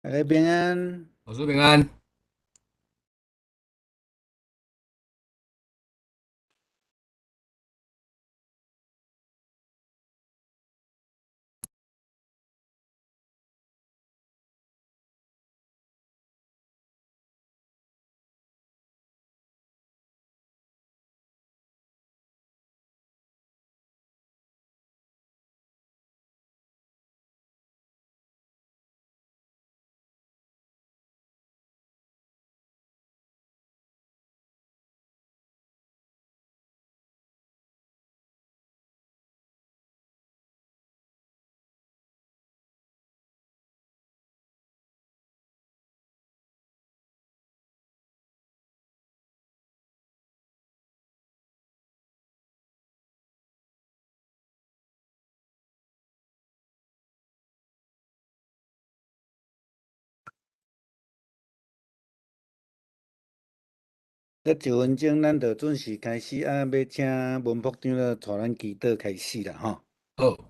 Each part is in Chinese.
大家平安。我说平安。这1分钟，咱就准时开始，要请文部长了，带咱祈祷开始啦，吼。好。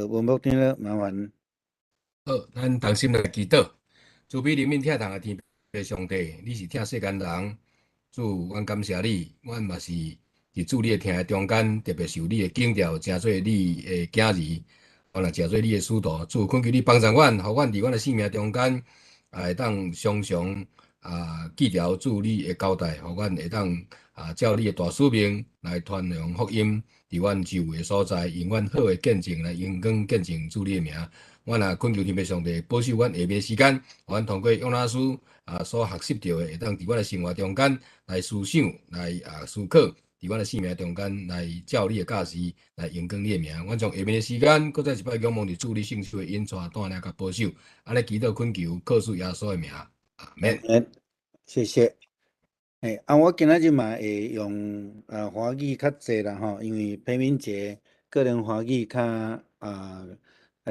文部长了，麻烦。好，咱同心来祈祷。慈悲怜悯疼痛的天父上帝，你是疼世间人，主，阮感谢你，阮嘛是伫主你的疼的中间，特别受你的景调，成做你的囝儿，我若成做你的使徒。主，恳求你帮助阮，互阮伫阮的生命中间，会当常常记牢主你的交代，互阮会当照你的大使命来传扬福音，伫阮周围的所在，用阮好的见证来荣光见证主你的名。阮也恳求天父上帝保守阮下暝时间，互阮通过约拿书所学习到的，会当伫阮的生活中间来思想、来思考，伫阮的生命中间来照你的教示来荣光你的名。阮从下暝的时间，搁再一摆仰望伫主你圣手的引带带领甲保守，安尼祈祷恳求，靠主耶稣的名，阿免。谢谢。我今仔日嘛会用华语较济啦，吼，因为平民节个人华语较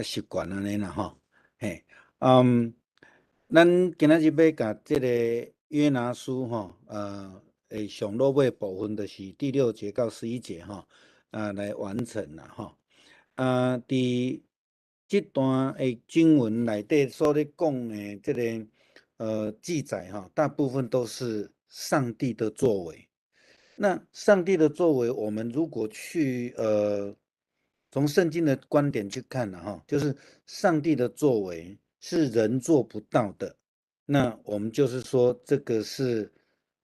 习惯安尼啦，吼。嘿，嗯，咱今仔日要甲这个约拿书，吼，上落尾部分就是第6节到11节，吼，来完成啦，吼。伫这段经文内底所咧讲的这个记载，大部分都是上帝的作为。那上帝的作为，我们如果去从圣经的观点去看了，就是上帝的作为是人做不到的。那我们就是说，这个是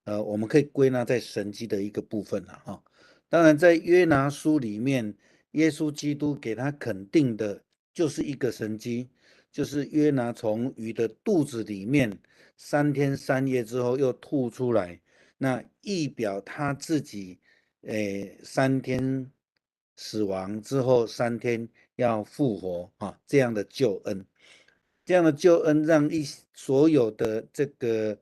我们可以归纳在神迹的一个部分了，哈。当然，在约拿书里面，耶稣基督给他肯定的就是一个神迹，就是约拿从鱼的肚子里面3天3夜之后又吐出来，那意表他自己3天死亡之后3天要复活啊，这样的救恩。这样的救恩让所有的这个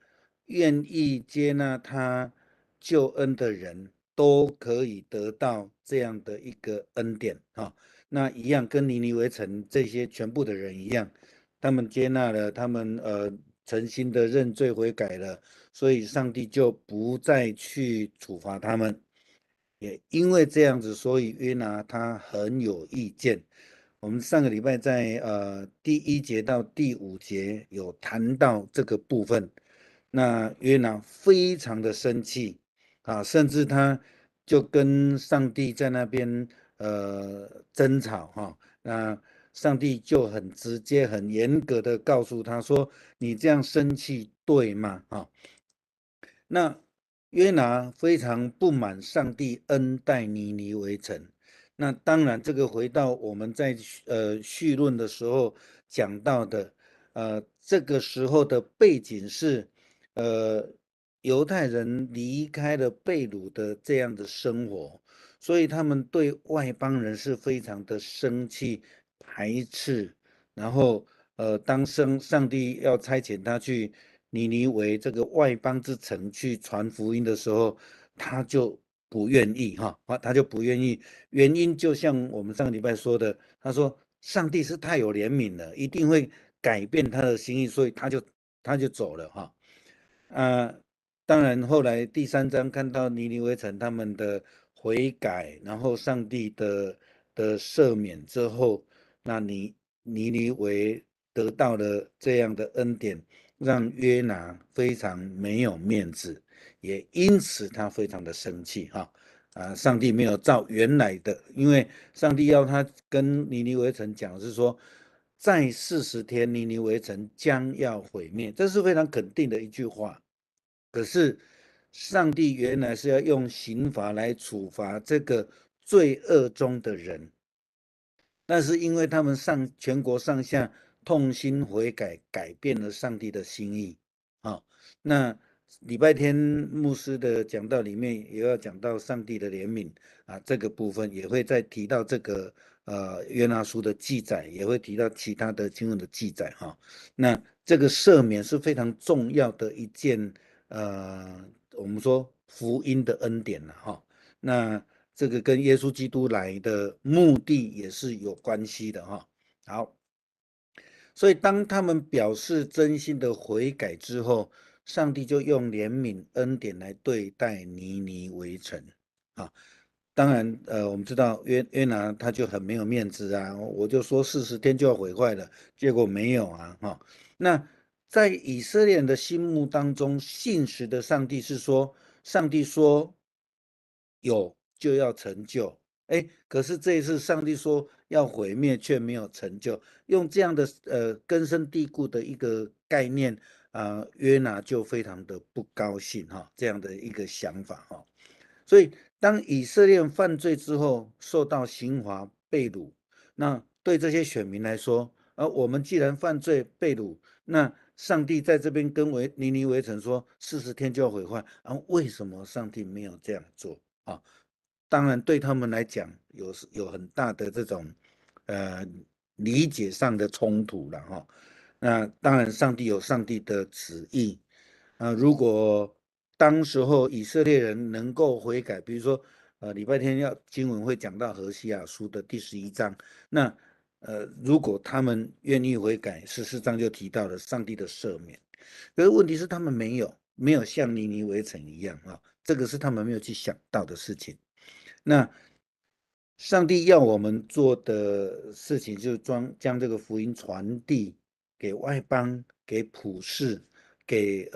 愿意接纳他救恩的人都可以得到这样的一个恩典啊。那一样跟尼尼微城这些全部的人一样，他们接纳了，他们诚心的认罪悔改了，所以上帝就不再去处罚他们。也因为这样子，所以约拿他很有意见。我们上个礼拜在第1节到第5节有谈到这个部分，那约拿非常的生气甚至他就跟上帝在那边争吵那上帝就很直接、很严格的告诉他说：“你这样生气对吗？”那约拿非常不满上帝恩待尼尼微城。那当然，这个回到我们在绪论的时候讲到的，这个时候的背景是，犹太人离开了被掳的这样的生活，所以他们对外邦人是非常的生气、排斥。然后，当上帝要差遣他去尼尼微这个外邦之城去传福音的时候，他就不愿意哈，他就不愿意。原因就像我们上个礼拜说的，他说上帝是太有怜悯了，一定会改变他的心意，所以他就走了哈。当然后来第3章看到尼尼微城他们的悔改，然后上帝的赦免之后，那尼尼微得到了这样的恩典，让约拿非常没有面子，也因此他非常的生气哈。上帝没有照原来的，因为上帝要他跟尼尼微城讲是说，在40天尼尼微城将要毁灭，这是非常肯定的一句话。可是上帝原来是要用刑罚来处罚这个罪恶中的人，那是因为他们全国上下痛心悔改，改变了上帝的心意。那礼拜天牧师的讲道里面也要讲到上帝的怜悯这个部分也会再提到这个约拿书的记载，也会提到其他的经文的记载那这个赦免是非常重要的一件我们说福音的恩典那这个跟耶稣基督来的目的也是有关系的好，所以当他们表示真心的悔改之后，上帝就用怜悯恩典来对待尼尼微城当然我们知道约拿他就很没有面子我就说40天就要毁坏了，结果没有那在以色列人的心目当中，信实的上帝是说，上帝说有就要成就，可是这一次上帝说要毁灭，却没有成就，用这样的根深蒂固的一个概念约拿就非常的不高兴这样的一个想法所以当以色列人犯罪之后受到刑罚被掳，那对这些选民来说，我们既然犯罪被掳，那上帝在这边跟尼尼微城说40天就要毁坏，为什么上帝没有这样做当然对他们来讲有很大的这种理解上的冲突了那当然上帝有上帝的旨意如果当时候以色列人能够悔改，比如说礼拜天经文会讲到何西阿书的第11章，那如果他们愿意悔改，14章就提到了上帝的赦免。可是问题是他们没有像尼尼微城一样这个是他们没有去想到的事情。那上帝要我们做的事情，就是将这个福音传递给外邦，给普世，给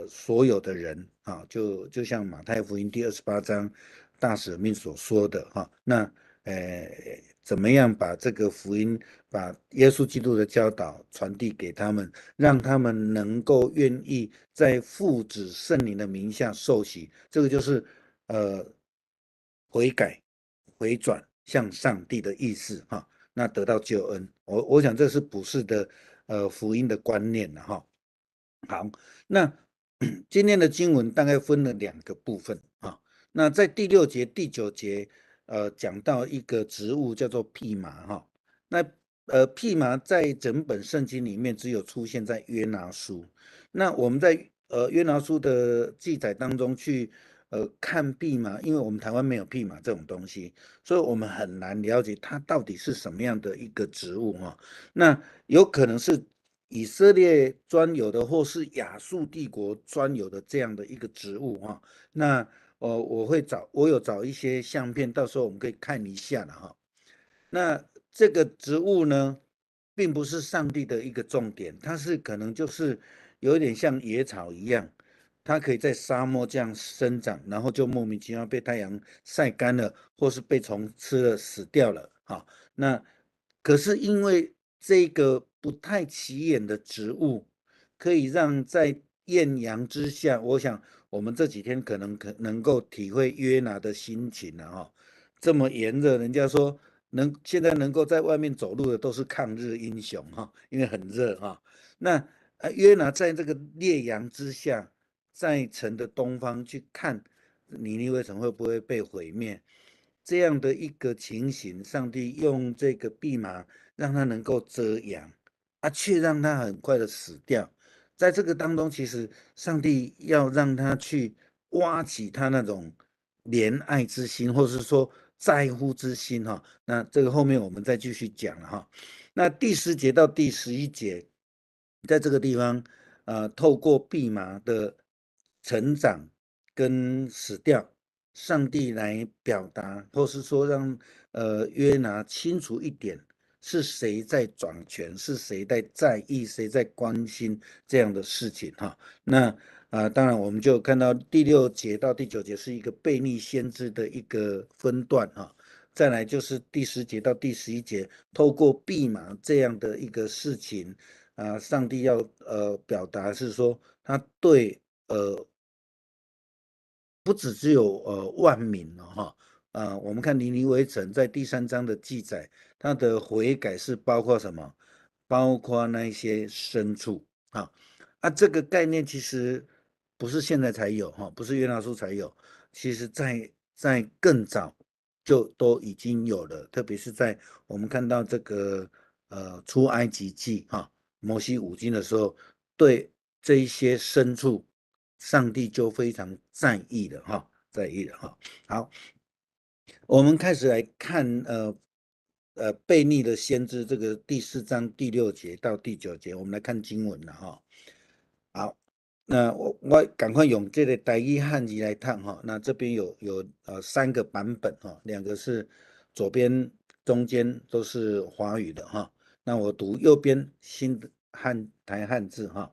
所有的人就像马太福音第28章大使命所说的那怎么样把这个福音，把耶稣基督的教导传递给他们，让他们能够愿意在父子圣灵的名下受洗，这个就是悔改、回转向上帝的意思那得到救恩。我想这是普世的福音的观念好，那今天的经文大概分了2个部分那在第6节、第9节讲到一个植物叫做蓖麻那蓖麻在整本圣经里面只有出现在约拿书。那我们在约拿书的记载当中去看蓖麻，因为我们台湾没有蓖麻这种东西，所以我们很难了解它到底是什么样的一个植物那有可能是以色列专有的，或是亚述帝国专有的这样的一个植物那我有找一些相片，到时候我们可以看一下的那这个植物呢，并不是上帝的一个重点，它是可能就是有点像野草一样，它可以在沙漠这样生长，然后就莫名其妙被太阳晒干了，或是被虫吃了死掉了那可是因为这个不太起眼的植物，可以让在艳阳之下，我想我们这几天可能够体会约拿的心情这么炎热，人家说现在能够在外面走路的都是抗日英雄因为很热那约拿在这个烈阳之下，在城的东方去看尼尼微城会不会被毁灭，这样的一个情形，上帝用这个蓖麻让它能够遮阳却让它很快的死掉。在这个当中，其实上帝要让他去挖起他那种怜爱之心，或是说在乎之心哈。那这个后面我们再继续讲了哈。那第10节到第11节，在这个地方，透过蓖麻的成长跟死掉，上帝来表达，或是说让约拿清楚一点，是谁在掌权，是谁在意，谁在关心这样的事情哈。那当然我们就看到第6节到第9节是一个悖逆先知的一个分段哈。再来就是第10节到第11节，透过蓖麻这样的一个事情上帝要表达是说他对不只有万民了哈。我们看尼尼微城在第3章的记载，它的悔改是包括什么？包括那些牲畜啊。这个概念其实不是现在才有哈，不是约拿书才有，其实在更早就都已经有了，特别是在我们看到这个出埃及记哈，摩西五经的时候，对这一些牲畜，上帝就非常在意的哈，在意的哈。好，我们开始来看悖逆的先知这个第4章第6节到第9节，我们来看经文了哈。好，那我赶快用这个台语汉字来看哈。那这边有3个版本哈，2个是左边、中间都是华语的哈。那我读右边新台汉字哈。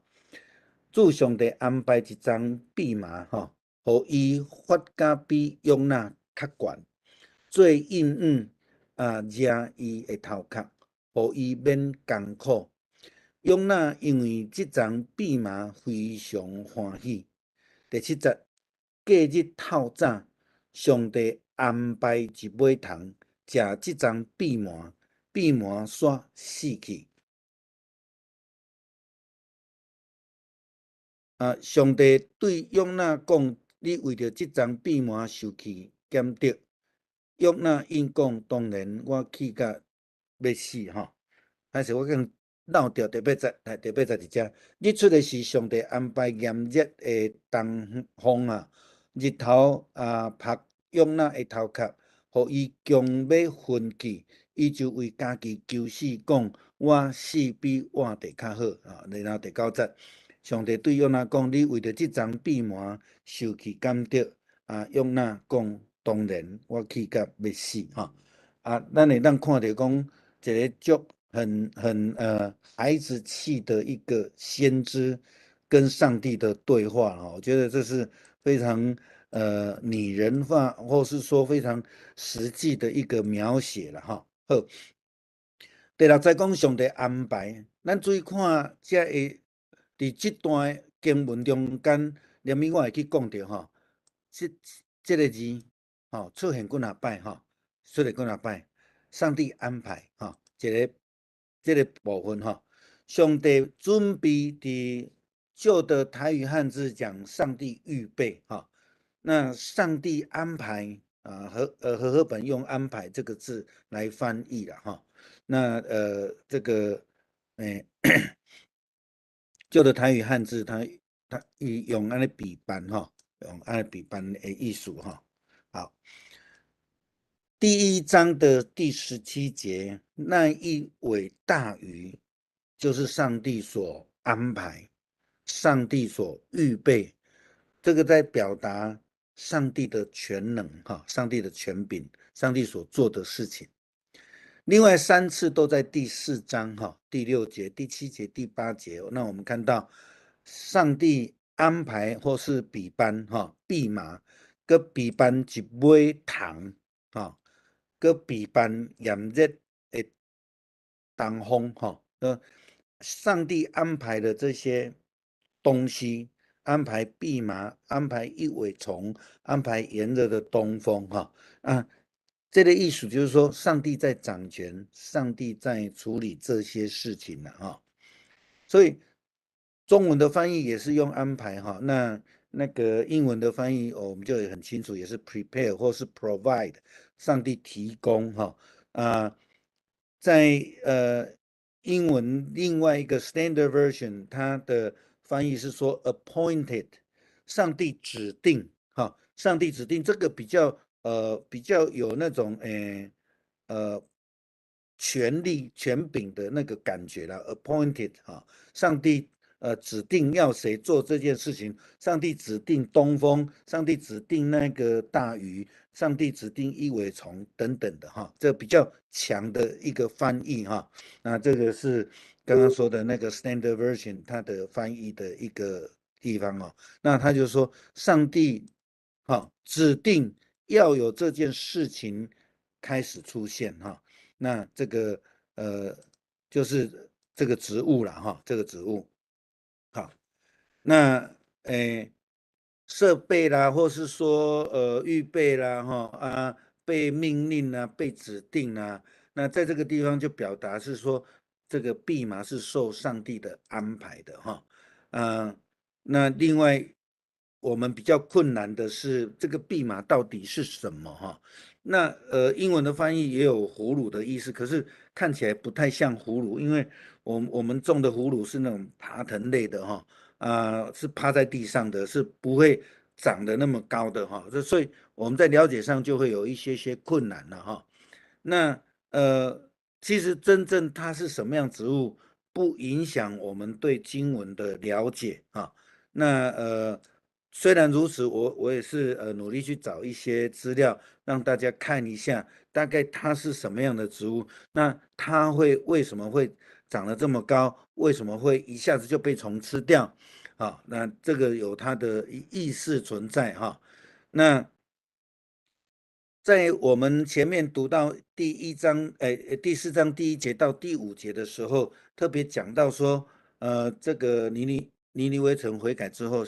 主上帝安排一张蓖麻哈，互伊发甲比约拿较悬，做引诱惹伊的头壳，互伊免艰苦。约拿因为这张蓖麻非常欢喜。第7节，隔日透早，上帝安排一尾虫食这张蓖麻，蓖麻煞死去。上帝对约拿讲：“你为着这张蓖麻受气减得。”约拿应讲：“当然，我气甲要死哈。”但是我讲闹掉第8节，第8节伫遮。日出的是上帝安排炎热的东风日头晒约拿的头壳，互伊强要昏去，伊就为家己求死，讲：“我死比活地较好然后第9节。上帝对约拿讲：“你为着这张蓖麻受气甘得。”约拿讲：“当然，我气甲要死哈。”咱会当看到讲一个足很孩子气的一个先知跟上帝的对话我觉得这是非常拟人化，或是说非常实际的一个描写了哈。好，第6节讲上帝安排，咱注意看这会伫这段经文中间，连咪我会去讲到哈，这个字出现几若摆出现几若摆，上帝安排这个部分上帝准备伫旧的台语汉字讲上帝预备那上帝安排和合本用安排这个字来翻译了那这个旧的台语汉字它用安尼比版用安尼比版的意思好，第1章的第17节，那一尾大鱼就是上帝所安排，上帝所预备，这个在表达上帝的全能上帝的权柄，上帝所做的事情。另外3次都在第4章第6节、第7节、第8节。那我们看到上帝安排或是比班蓖麻，佮比班一尾虫佮比班炎热的东风上帝安排的这些东西，安排蓖麻，安排一尾虫，安排炎热的东风这个意思就是说，上帝在掌权，上帝在处理这些事情所以中文的翻译也是用安排那个英文的翻译我们就很清楚，也是 prepare 或是 provide， 上帝提供在英文另外一个 standard version， 它的翻译是说 appointed， 上帝指定，哈，上帝指定这个比较有那种权力权柄的那个感觉了 ，appointed 哈，上帝指定要谁做这件事情，上帝指定东风，上帝指定那个大鱼，上帝指定一尾虫等等的哈，这比较强的一个翻译哈。那这个是刚刚说的那个 Standard Version 它的翻译的一个地方哦。那他就说上帝指定要有这件事情开始出现哈。那这个就是这个职务了哈，这个职务好。那设备啦，或是说预备啦哈被命令啦，被指定啦，那在这个地方就表达是说这个蓖麻是受上帝的安排的哈。那另外我们比较困难的是这个蓖麻到底是什么哈？那英文的翻译也有葫芦的意思，可是看起来不太像葫芦，因为我们种的葫芦是那种爬藤类的哈。是趴在地上的，是不会长得那么高的哈，所以我们在了解上就会有一些困难了哈。那其实真正它是什么样植物，不影响我们对经文的了解啊。那虽然如此，我也是努力去找一些资料，让大家看一下，大概它是什么样的植物，那它为什么会长得这么高？为什么会一下子就被虫吃掉？那这个有它的意识存在哈。那在我们前面读到第4章第1节到第5节的时候，特别讲到说，这个尼尼微城悔改之后，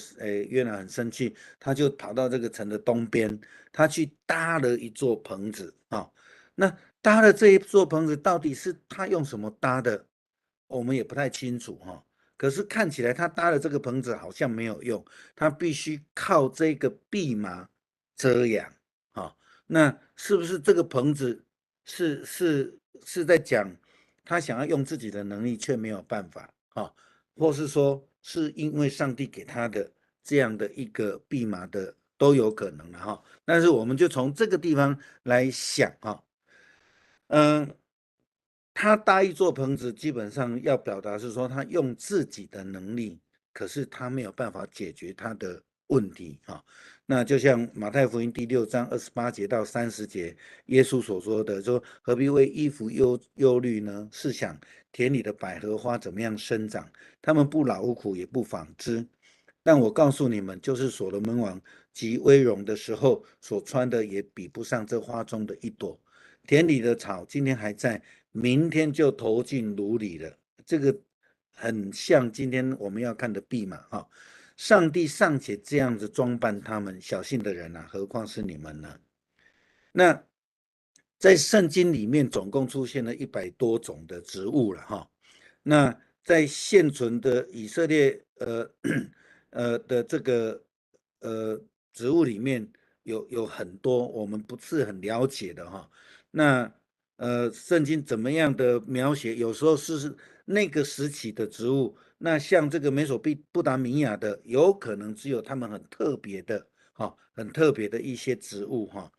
约拿很生气，他就跑到这个城的东边，他去搭了一座棚子啊。那搭了这一座棚子，到底是他用什么搭的，我们也不太清楚哈。可是看起来他搭的这个棚子好像没有用，他必须靠这个蓖麻遮阳啊。那是不是这个棚子是在讲他想要用自己的能力却没有办法啊？或是说是因为上帝给他的这样的一个蓖麻的都有可能的哈。但是我们就从这个地方来想哈。他搭一座棚子，基本上要表达是说他用自己的能力，可是他没有办法解决他的问题啊。那就像马太福音第6章28节到30节，耶稣所说的说：“何必为衣服忧虑呢？试想田里的百合花怎么样生长？他们不劳苦，也不纺织。但我告诉你们，就是所罗门王极威荣的时候所穿的，也比不上这花中的一朵。田里的草今天还在，明天就投进炉里了。”这个很像今天我们要看的蓖麻哈。上帝尚且这样子装扮他们小信的人啊，何况是你们呢？那在圣经里面总共出现了100多种的植物了哈。那在现存的以色列的这个植物里面有很多我们不是很了解的哈。那圣经怎么样的描写？有时候是那个时期的植物，那像这个美索不达米亚的，有可能只有他们很特别的很特别的一些植物哈。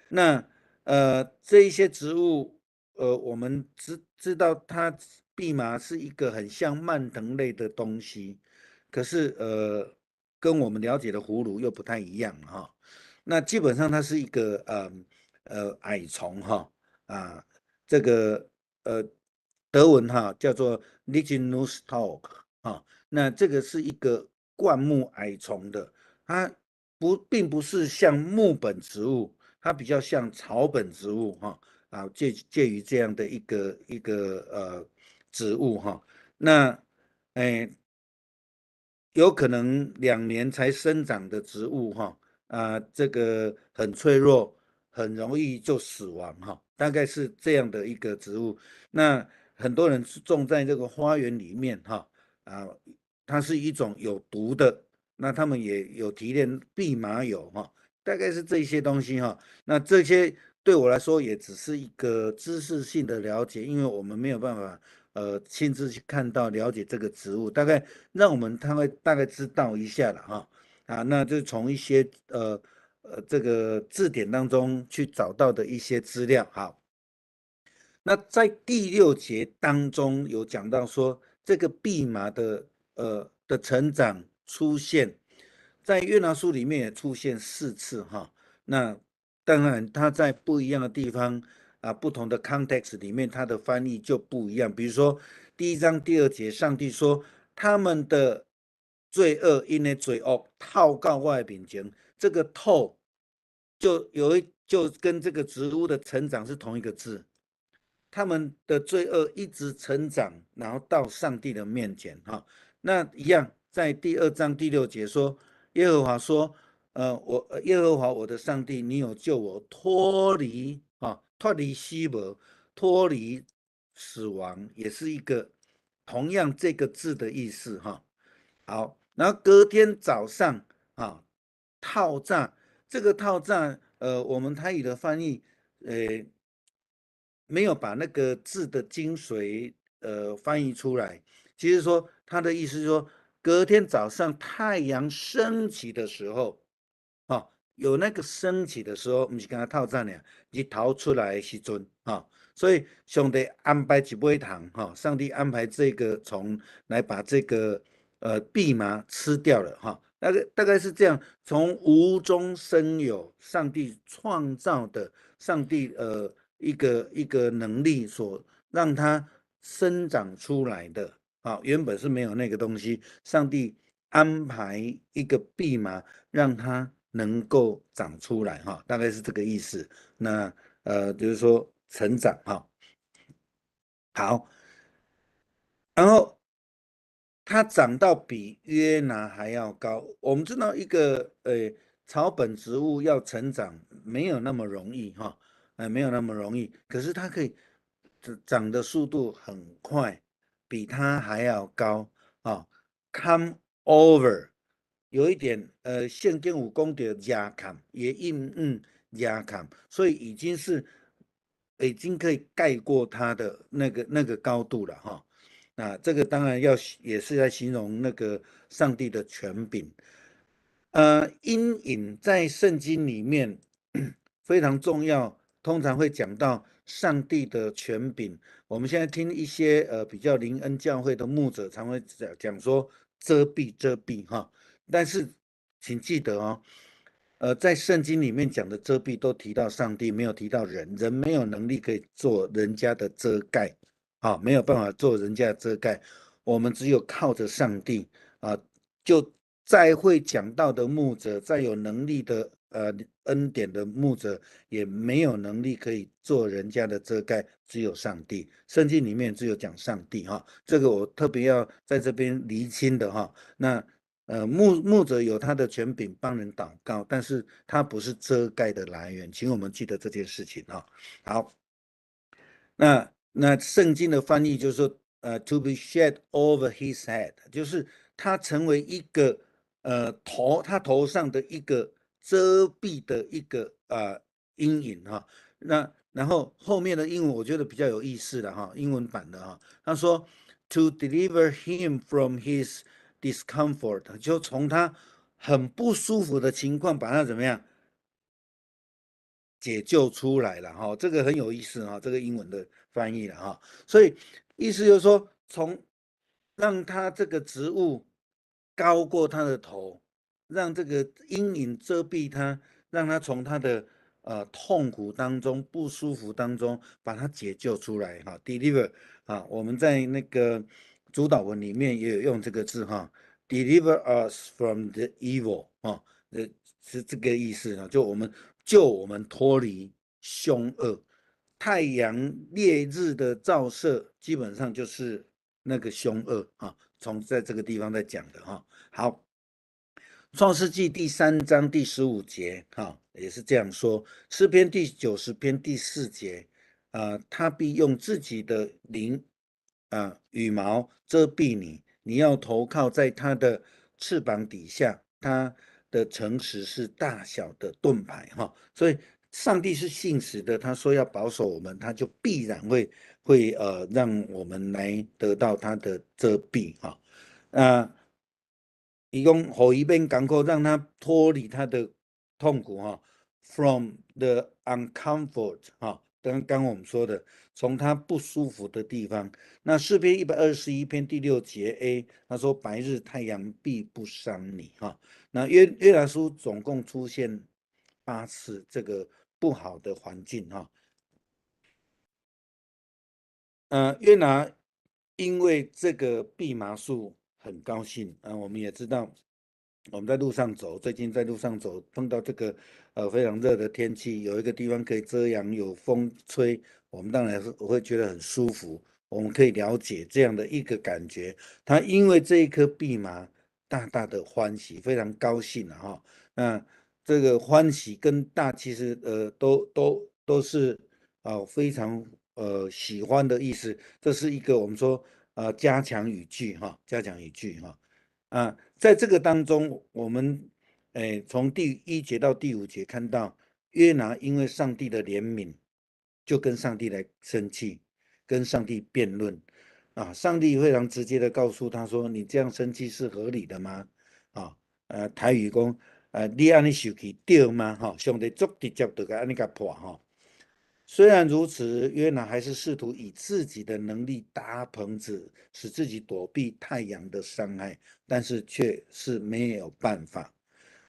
那这一些植物，我们知道它蓖麻是一个很像蔓藤类的东西，可是跟我们了解的葫芦又不太一样哈。那基本上它是一个矮虫哈这个德文哈叫做 Lignus stalk 那这个是一个灌木矮虫的，它并不是像木本植物。它比较像草本植物介于这样的一个植物哈。那有可能2年才生长的植物哈这个很脆弱，很容易就死亡哈，大概是这样的一个植物。那很多人是种在这个花园里面哈它是一种有毒的，那他们也有提炼蓖麻油哈，大概是这一些东西哈。那这些对我来说也只是一个知识性的了解，因为我们没有办法亲自去看到了解这个植物，大概让我们大概知道一下了哈。那就从一些这个字典当中去找到的一些资料。好，那在第6节当中有讲到说，这个蓖麻的成长出现，在约拿书里面也出现4次哈。那当然，它在不一样的地方不同的 context 里面，它的翻译就不一样。比如说第1章第2节，上帝说他们的罪恶因为罪恶透到我的面前，这个透就跟这个植物的成长是同一个字。他们的罪恶一直成长，然后到上帝的面前哈。那一样，在第2章第6节说，耶和华说，耶和华我的上帝，你有救我脱离死亡，脱离死亡，也是一个同样这个字的意思哈。好，然后隔天早上套炸，这个套炸，我们台语的翻译，没有把那个字的精髓翻译出来。其实说他的意思是说，隔天早上太阳升起的时候，有那个升起的时候，不是跟他套战呢，日头出来的时阵所以上帝安排一尾糖上帝安排这个虫来把这个蓖麻吃掉了大概是这样，从无中生有，上帝创造的，上帝一个能力所让它生长出来的原本是没有那个东西，上帝安排一个蓖麻让它能够长出来大概是这个意思。那就是说成长好，然后它长到比约拿还要高。我们知道一个草本植物要成长没有那么容易没有那么容易，可是它可以长的速度很快，比它还要高come over 有一点圣经有讲到亚坎也亚坎，所以已经可以盖过它的那个高度了那这个当然也是在形容那个上帝的权柄。阴影在圣经里面非常重要，通常会讲到上帝的权柄。我们现在听一些比较灵恩教会的牧者，常会讲说遮蔽但是请记得在圣经里面讲的遮蔽都提到上帝，没有提到人，人没有能力可以做人家的遮盖没有办法做人家的遮盖，我们只有靠着上帝就再会讲道的牧者，再有能力的恩典的牧者，也没有能力可以做人家的遮盖，只有上帝。圣经里面只有讲上帝这个我特别要在这边厘清的那牧者有他的权柄帮人祷告，但是他不是遮盖的来源，请我们记得这件事情好，那圣经的翻译就是说to be shed over his head， 就是他成为一个他头上的一个遮蔽的一个阴影然后后面的英文我觉得比较有意思的英文版的他说 to deliver him from his discomfort， 就从他很不舒服的情况把他怎么样解救出来了这个很有意思这个英文的翻译了所以意思就是说，让他这个植物高过他的头，让这个阴影遮蔽他，让他从他的痛苦当中、不舒服当中把他解救出来deliver 我们在那个主导文里面也有用这个字deliver us from the evil 是这个意思就我们脱离凶恶。太阳烈日的照射基本上就是那个凶恶从在这个地方在讲的好，创世纪第3章第15节也是这样说。诗篇第90篇第4节他必用自己的羽毛遮蔽你，你要投靠在他的翅膀底下，他的诚实是大小的盾牌所以上帝是信实的，他说要保守我们，他就必然会会让我们来得到他的遮蔽哈。伊讲，互伊免艰苦，让他脱离他的痛苦哈，from the uncomfort 哈，刚我们说的，从他不舒服的地方。那诗篇121篇第6节 A， 他说：“白日太阳必不伤你。”哈，那约拿书总共出现8次这个不好的环境哈。约拿因为这个蓖麻树很高兴我们也知道，我们在路上走，最近在路上走，碰到这个非常热的天气，有一个地方可以遮阳，有风吹，我们当然是会觉得很舒服。我们可以了解这样的一个感觉。他因为这一颗蓖麻，大大的欢喜，非常高兴哈。那这个欢喜跟大其实都是非常喜欢的意思。这是一个我们说加强语句哈，加强语句哈。在这个当中，我们从第1节到第5节看到约拿因为上帝的怜悯，就跟上帝来生气，跟上帝辩论上帝非常直接的告诉他说：“你这样生气是合理的吗？”台语讲你安尼生气对吗？上帝足直接就安尼甲破虽然如此，约拿还是试图以自己的能力搭棚子，使自己躲避太阳的伤害，但是却是没有办法。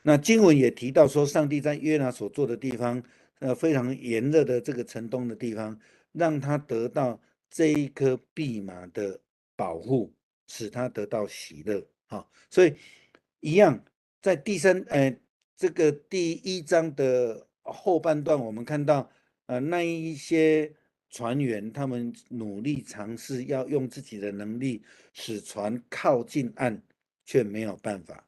那经文也提到说，上帝在约拿所做的地方，非常炎热的这个城东的地方，让他得到这一颗蓖麻的保护，使他得到喜乐。所以一样，在这个第1章的后半段，我们看到那一些船员，他们努力尝试要用自己的能力使船靠近岸，却没有办法。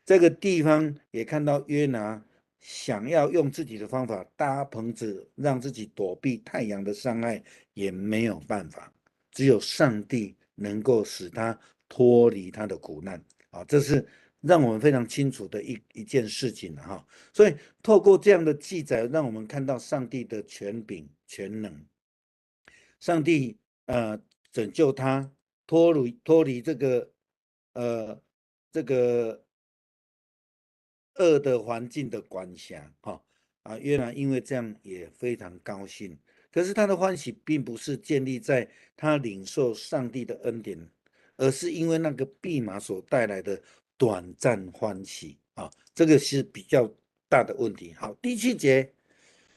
这个地方也看到约拿想要用自己的方法搭棚子，让自己躲避太阳的伤害，也没有办法。只有上帝能够使他脱离他的苦难这是让我们非常清楚的一件事情所以透过这样的记载，让我们看到上帝的权柄、全能。上帝拯救他脱离这个恶的环境的管辖约拿因为这样也非常高兴。可是他的欢喜并不是建立在他领受上帝的恩典，而是因为那个蓖麻所带来的短暂欢喜这个是比较大的问题。好，第7节，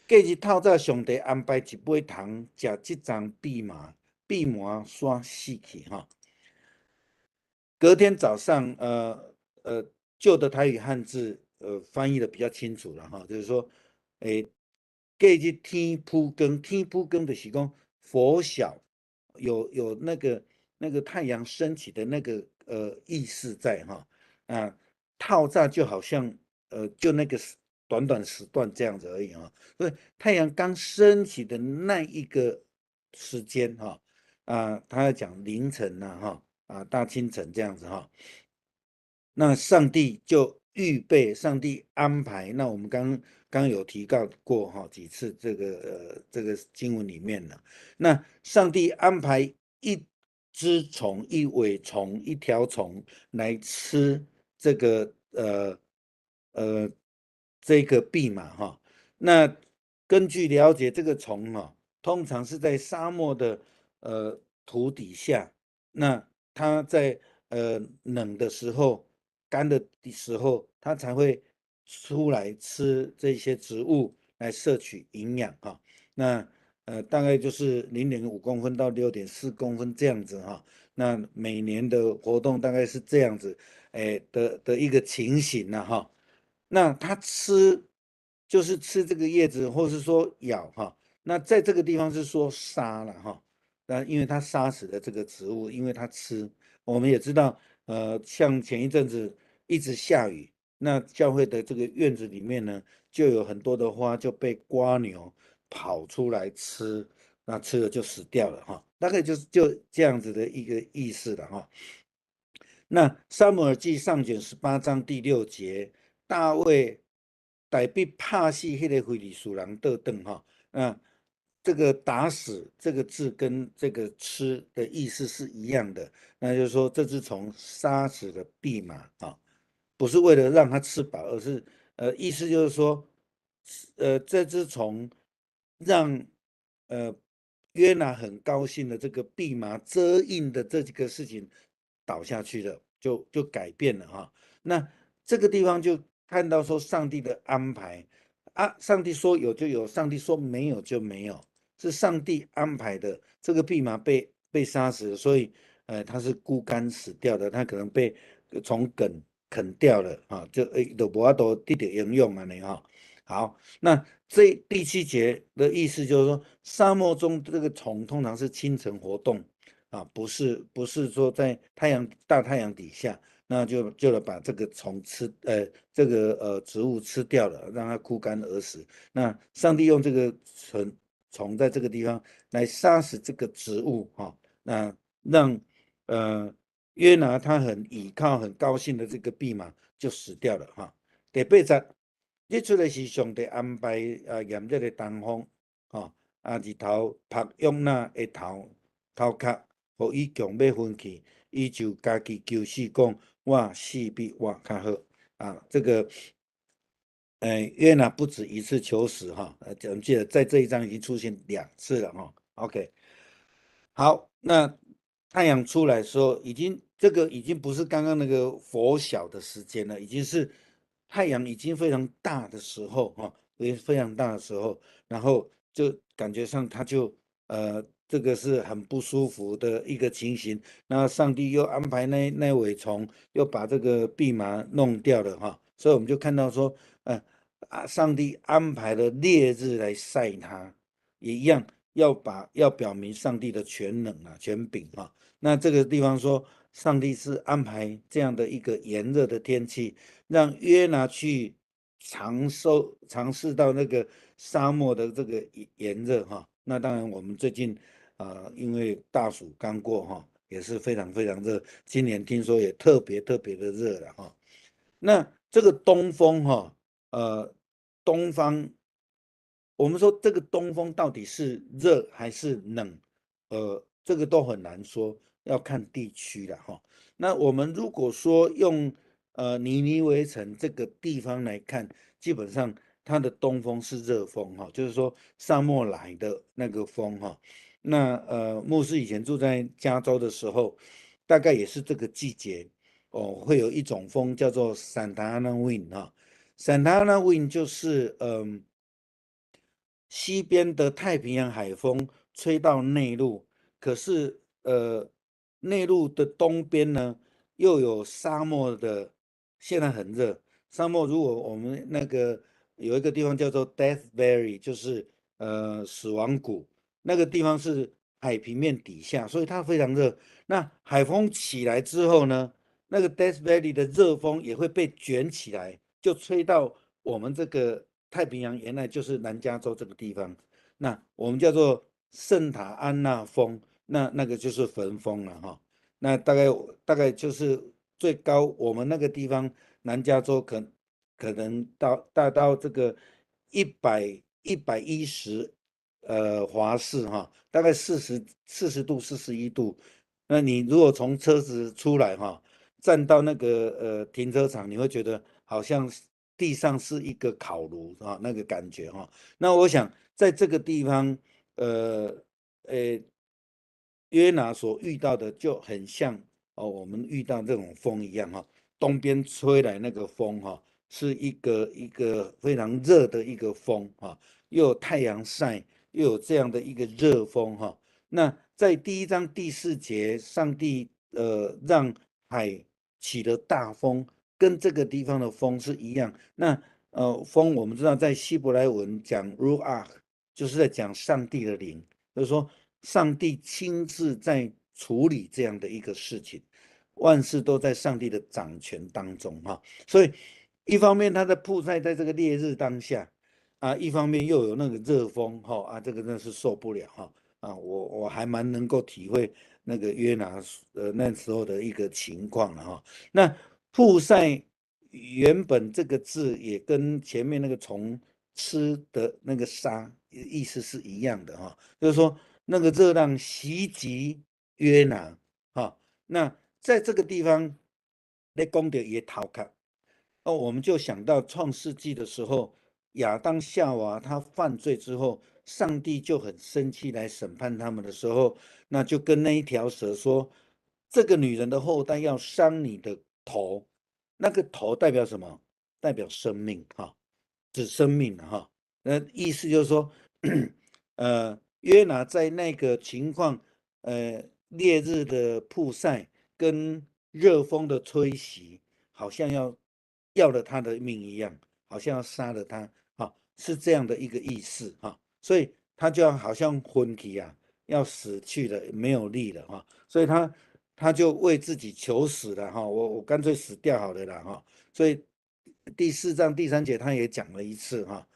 隔日透早，上帝安排一尾虫吃这张蓖麻，蓖麻煞死去隔天早上，旧的台语汉字翻译的比较清楚了就是说，隔日天铺更，天铺更的是讲拂晓，有那个太阳升起的那个意思在套炸就好像就那个短短时段这样子而已所以太阳刚升起的那一个时间他要讲凌晨大清晨这样子那上帝就预备，上帝安排。那我们刚有提到过几次这个经文里面了。那上帝安排一只虫、一尾虫、一条虫来吃这个这个蓖麻那根据了解，这个虫通常是在沙漠的土底下，那它在冷的时候、干的时候，它才会出来吃这些植物来摄取营养那大概就是0.5公分到6.4公分这样子那每年的活动大概是这样子的一个情形那它就是吃这个叶子，或是说咬那在这个地方是说杀了那因为它杀死了这个植物，因为它吃。我们也知道，像前一阵子一直下雨，那教会的这个院子里面呢，就有很多的花就被蝸牛跑出来吃，那吃了就死掉了大概就这样子的一个意思了那撒母耳记上卷18章第6节，大卫代笔拍死迄个非利士人倒转这个打死这个字跟这个吃的意思是一样的，那就是说这只虫杀死了蓖麻啊，不是为了让它吃饱，而是意思就是说，这只虫让呃约拿很高兴的这个蓖麻遮印的这几个事情倒下去了，就改变了哈。那这个地方就看到说上帝的安排啊，上帝说有就有，上帝说没有就没有。是上帝安排的，这个蓖麻被杀死了，所以它是枯干死掉的，它可能被从梗啃掉了啊，就都无法度得到应用了呢哈。好，那这第七节的意思就是说，沙漠中这个虫通常是清晨活动啊，不是说在大太阳底下，那就把这个虫吃这个植物吃掉了，让它枯干而死。那上帝用这个虫在这个地方来杀死这个植物哈，那让约拿他很倚靠很高兴的这个蓖麻就死掉了哈。第八节，日出的是上帝安排炎热的东风哈，日头晒约拿的头壳，互伊强要昏去，伊就家己求死讲，我死比我较好啊，这个。约拿不止一次求死哈，我们记得在这一章已经出现2次了哈。OK，好，那太阳出来的时候，这个已经不是刚刚那个拂晓的时间了，已经是太阳已经非常大的时候哈，非常大的时候，然后就感觉上它就这个是很不舒服的一个情形。那上帝又安排那尾虫又把这个蓖麻弄掉了哈，所以我们就看到说，上帝安排了烈日来晒它，也一样要表明上帝的全能啊、权柄啊。那这个地方说，上帝是安排这样的一个炎热的天气，让约拿去尝试到那个沙漠的这个炎热哈。那当然，我们最近因为大暑刚过哈，也是非常非常热，今年听说也特别特别的热了哈。那这个东风哈，东方，我们说这个东风到底是热还是冷，这个都很难说，要看地区了哈。那我们如果说用尼尼微城这个地方来看，基本上它的东风是热风哈，就是说沙漠来的那个风哈。那牧师以前住在加州的时候，大概也是这个季节哦，会有一种风叫做 Santa Ana Wind 哈。Santa Ana Wind 就是西边的太平洋海风吹到内陆，可是内陆的东边呢又有沙漠的，现在很热。沙漠如果我们那个有一个地方叫做 Death Valley，就是死亡谷，那个地方是海平面底下，所以它非常热。那海风起来之后呢，那个 Death Valley 的热风也会被卷起来，就吹到我们这个太平洋沿岸，就是南加州这个地方。那我们叫做圣塔安娜风，那个就是焚风了哈。那大概就是最高，我们那个地方南加州可能大到这个110华氏哈，大概40度41度。那你如果从车子出来哈，站到那个停车场，你会觉得好像地上是一个烤炉啊，那个感觉哈。那我想在这个地方，呃呃，约拿所遇到的就很像我们遇到这种风一样哈，东边吹来那个风哈，是一个非常热的一个风哈，又有太阳晒，又有这样的一个热风哈。那在第1章第4节，上帝让海起了大风，跟这个地方的风是一样。那风我们知道在希伯来文讲 ruach，就是在讲上帝的灵，就是说上帝亲自在处理这样的一个事情，万事都在上帝的掌权当中哈。所以一方面他在曝晒在这个烈日当下一方面又有那个热风哈这个真的是受不了哈。我还蛮能够体会那个约拿那时候的一个情况了哈。那曝晒原本这个字也跟前面那个虫吃的那个沙意思是一样的哈，就是说那个热浪袭击约拿哈，那在这个地方在讲到也头壳哦，我们就想到创世纪的时候，亚当夏娃他犯罪之后，上帝就很生气来审判他们的时候，那就跟那一条蛇说，这个女人的后代要伤你的头，那个头代表什么？代表生命哈，指生命哈。意思就是说，约拿在那个情况，烈日的曝晒跟热风的吹袭，好像要了他的命一样，好像要杀了他，哈，是这样的一个意思哈。所以他就好像昏迷啊，要死去了，没有力了哈。所以他就为自己求死了哈，我干脆死掉好了啦哈。所以第4章第3节他也讲了一次哈。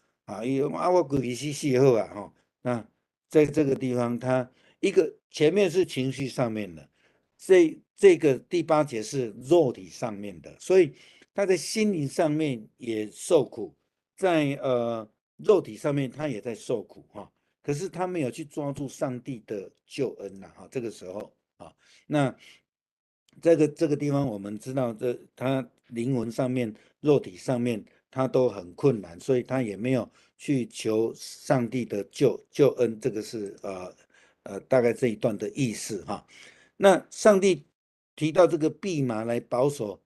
伊讲我规日死好啊哈。那在这个地方，他一个前面是情绪上面的，这个第8节是肉体上面的，所以他在心灵上面也受苦，在肉体上面他也在受苦哈。可是他没有去抓住上帝的救恩呐哈。这个时候啊，那这个地方我们知道，他灵魂上面、肉体上面他都很困难，所以他也没有去求上帝的救恩。这个是大概这一段的意思哈。那上帝提到这个蓖麻来保守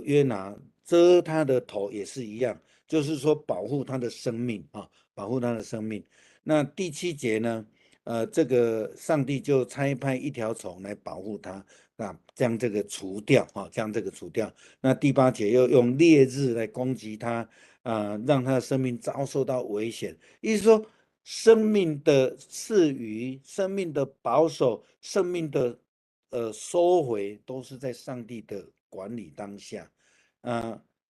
约拿，遮他的头也是一样，就是说保护他的生命啊，保护他的生命。那第7节呢，这个上帝就差派一条虫来保护他，将这个除掉啊，将这个除掉。那第8节又用烈日来攻击他，让他的生命遭受到危险。意思说，生命的赐予、生命的保守、生命的收回，都是在上帝的管理当下。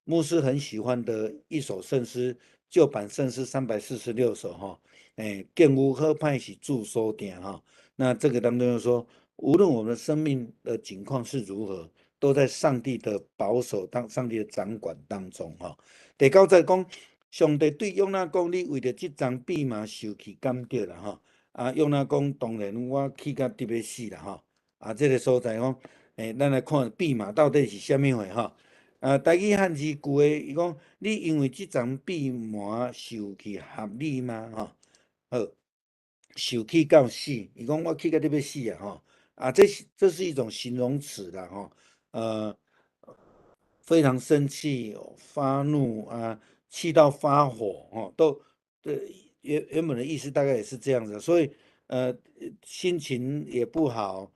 牧师很喜欢的一首圣诗，旧版圣诗346首哈。建屋合派是住所点哈。那这个当中就说，无论我们的生命的情况是如何，都在上帝的保守上帝的掌管当中哈。第9节讲，上帝对约拿讲，你为了这张蓖麻受气感着了哈。约拿讲，当然我气甲得要死了哈。这个所在讲，咱来看蓖麻到底是什么货哈。台语汉字句的，伊讲，你因为这张蓖麻受气合理吗？哈，好，受气到死，伊讲我气到你要死啊！哈，这是一种形容词啦哈。非常生气、发怒啊，气到发火哦，原本的意思大概也是这样子，所以心情也不好，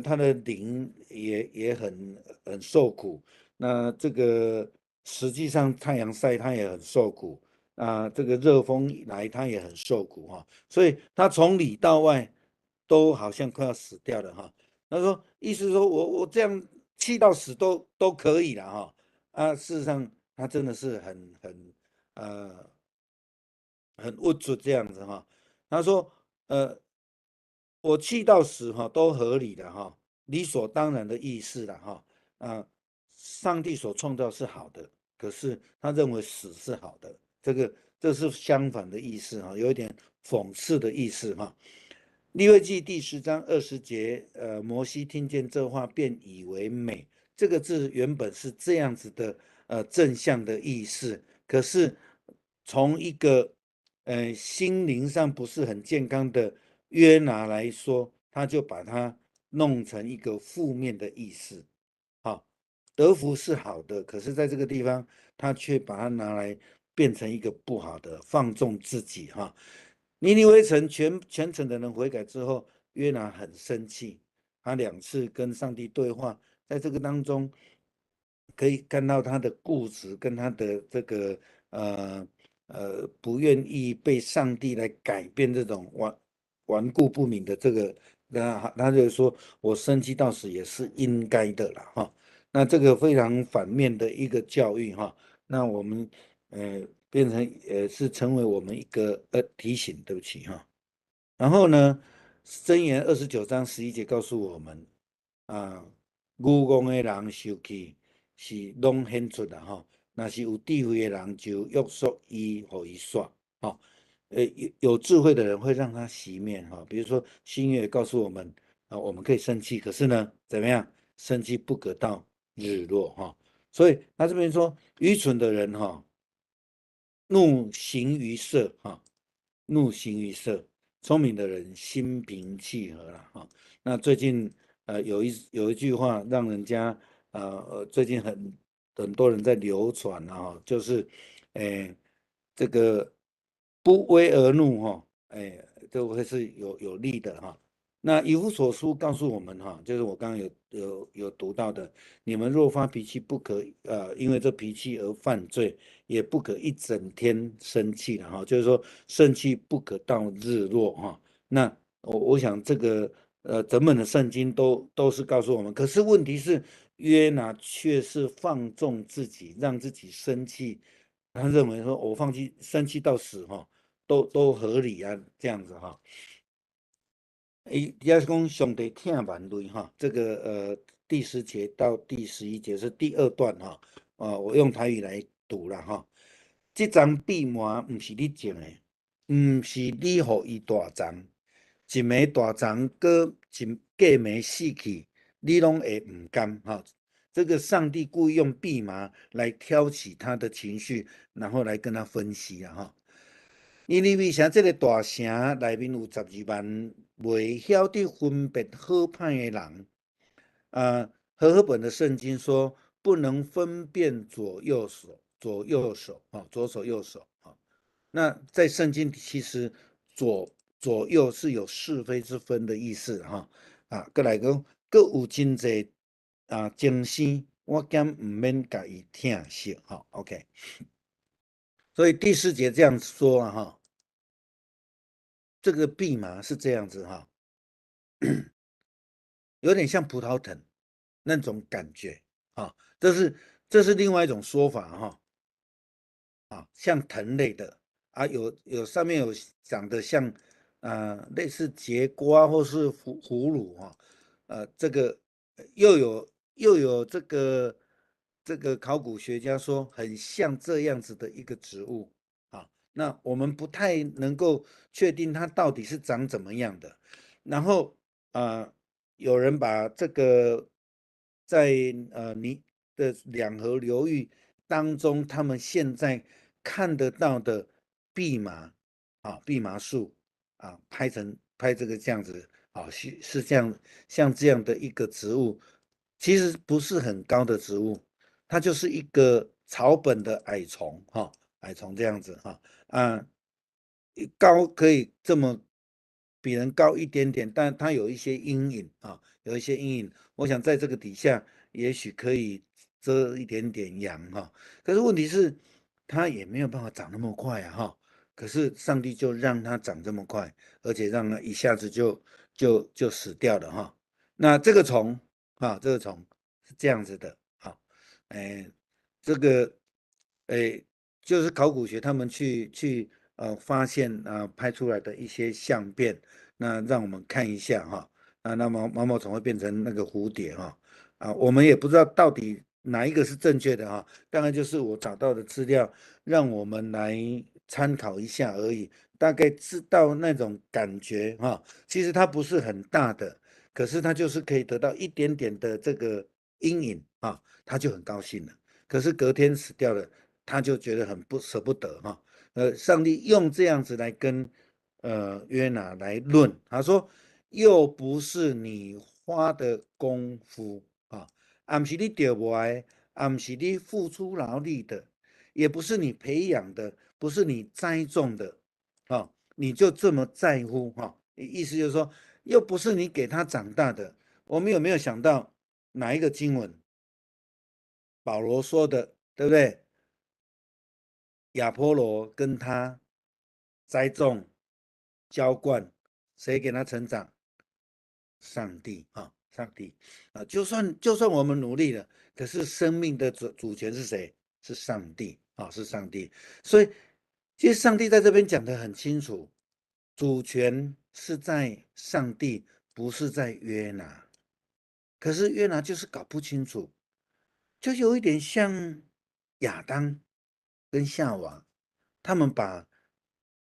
他的灵也很受苦。那这个实际上太阳晒他也很受苦这个热风来他也很受苦哈。所以他从里到外都好像快要死掉了哈。他说，意思说我这样气到死都可以了哈。事实上他真的是呃很无助这样子哈。他说，我气到死哈都合理的哈，理所当然的意思了哈。上帝所创造是好的，可是他认为死是好的，这是相反的意思哈，有一点讽刺的意思哈。利未记第10章20节，摩西听见这话，便以为美。这个字原本是这样子的，正向的意思，可是从一个心灵上不是很健康的约拿来说，他就把它弄成一个负面的意思。好，德福是好的，可是在这个地方，他却把它拿来变成一个不好的，放纵自己哈。尼尼微城全城的人悔改之后，约拿很生气，他2次跟上帝对话，在这个当中可以看到他的固执跟他的这个不愿意被上帝来改变这种顽固不敏的这个，他就说我生气到死也是应该的了哈。那这个非常反面的一个教育哈。那我们变成是成为我们一个提醒，对不起哈。然后呢，箴言29章11节告诉我们愚妄的人受气是拢显出的哈，那是有智慧的人就约束伊，互伊煞。有智慧的人会让它熄灭哈。比如说新月告诉我们我们可以生气，可是呢，怎么样？生气不可到日落哈。所以他这边说，愚蠢的人哈，怒形于色哈，怒形于色；聪明的人心平气和了哈。那最近有一句话让人家最近很多人在流传啊，就是这个不威而怒哈，这会是有利的哈。那以弗所书告诉我们哈，就是我刚刚有读到的，你们若发脾气，不可因为这脾气而犯罪，也不可一整天生气了哈。就是说生气不可到日落哈。那我想这个整本的圣经都是告诉我们，可是问题是约拿却是放纵自己，让自己生气，他认为说我放弃生气到死哈，都合理啊，这样子哈。也是讲上帝疼万类哈，这个第10节到第11节是第2段哈，我用台语来读了哈。这张闭幕不是你种的，不是你互伊大张，一枚大张搁一过暝死去，你拢会唔甘哈。这个上帝故意用蓖麻来挑起他的情绪，然后来跟他分析啊哈。因为像这个大城内面有12万未晓得分别好歹的人，和合本的圣经说不能分辨左右手，左手右手啊。那在圣经其实左右是有是非之分的意思哈。过来讲，各有真济精生，我兼唔免甲伊疼惜哈。OK，所以第4节这样说啊哈。这个蓖麻是这样子哈，有点像葡萄藤那种感觉啊，这是另外一种说法哈。像藤类的有上面有长得像类似节瓜或是葫芦哈。这个又有这个考古学家说很像这样子的一个植物啊。那我们不太能够确定它到底是长怎么样的。然后有人把这个在你的两河流域当中，他们现在看得到的蓖麻蓖麻树拍这个这样子是这样，像这样的一个植物，其实不是很高的植物，它就是一个草本的矮虫矮虫这样子高可以这么比人高一点点，但它有一些阴影有一些阴影。我想在这个底下，也许可以遮一点点阳可是问题是，它也没有办法长那么快可是上帝就让它长这么快，而且让它一下子就死掉了那这个虫这个虫是这样子的这个就是考古学他们去发现拍出来的一些相片，那让我们看一下那毛毛虫会变成那个蝴蝶我们也不知道到底哪一个是正确的当然就是我找到的资料，让我们来参考一下而已，大概知道那种感觉其实它不是很大的，可是它就是可以得到一点点的这个阴影他就很高兴了。可是隔天死掉了，他就觉得很舍不得上帝用这样子来跟约拿来论，他说又不是你花的功夫不是你钓来的，不是你付出劳力的，也不是你培养的，不是你栽种的你就这么在乎意思就是说，又不是你给他长大的。我们有没有想到哪一个经文？保罗说的，对不对？亚波罗跟他栽种、浇灌，谁给他成长？上帝上帝就算我们努力了，可是生命的主权是谁？是上帝是上帝。所以，其实上帝在这边讲得很清楚，主权是在上帝，不是在约拿。可是约拿就是搞不清楚，就有一点像亚当跟夏娃，他们把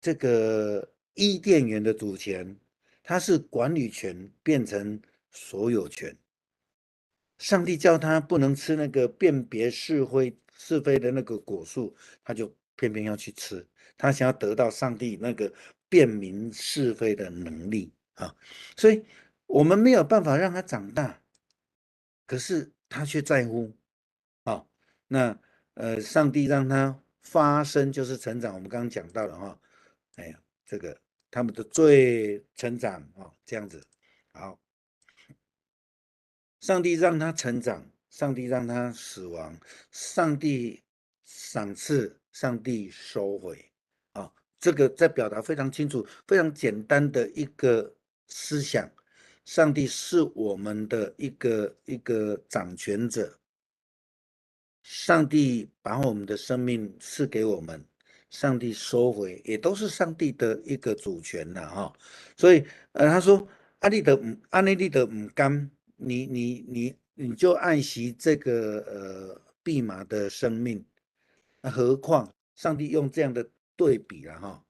这个伊甸园的主权，它是管理权变成所有权。上帝叫他不能吃那个辨别是非的那个果树，他就偏偏要去吃。他想要得到上帝那个辨明是非的能力啊，所以我们没有办法让他长大，可是他却在乎啊。那上帝让他发生就是成长，我们刚刚讲到了哈，哎呀，这个他们的罪成长啊，这样子好。上帝让他成长，上帝让他死亡，上帝赏赐，上帝收回。啊，这个在表达非常清楚、非常简单的一个思想。上帝是我们的一个掌权者，上帝把我们的生命赐给我们，上帝收回，也都是上帝的一个主权了哈。所以，他说，阿内利的唔甘，你就爱惜这个蓖麻的生命，何况上帝用这样的对比了哈，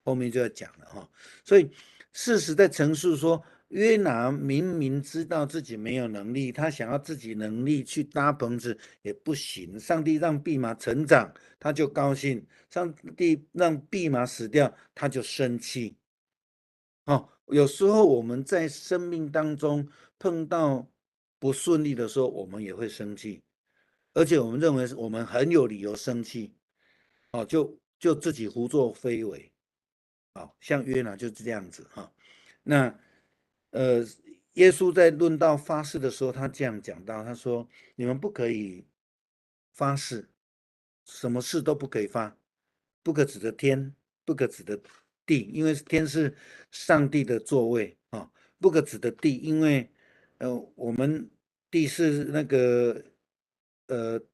后面就要讲了哈。所以事实在陈述说，约拿明明知道自己没有能力，他想要自己能力去搭棚子也不行。上帝让蓖麻成长，他就高兴；上帝让蓖麻死掉，他就生气。哦，有时候我们在生命当中碰到不顺利的时候，我们也会生气，而且我们认为我们很有理由生气，哦，就自己胡作非为。好像约拿就是这样子哈。那耶稣在论到发誓的时候，他这样讲到，他说：你们不可以发誓，什么事都不可以发，不可指着天，不可指着地，因为天是上帝的座位啊，不可指着地，因为我们地是那个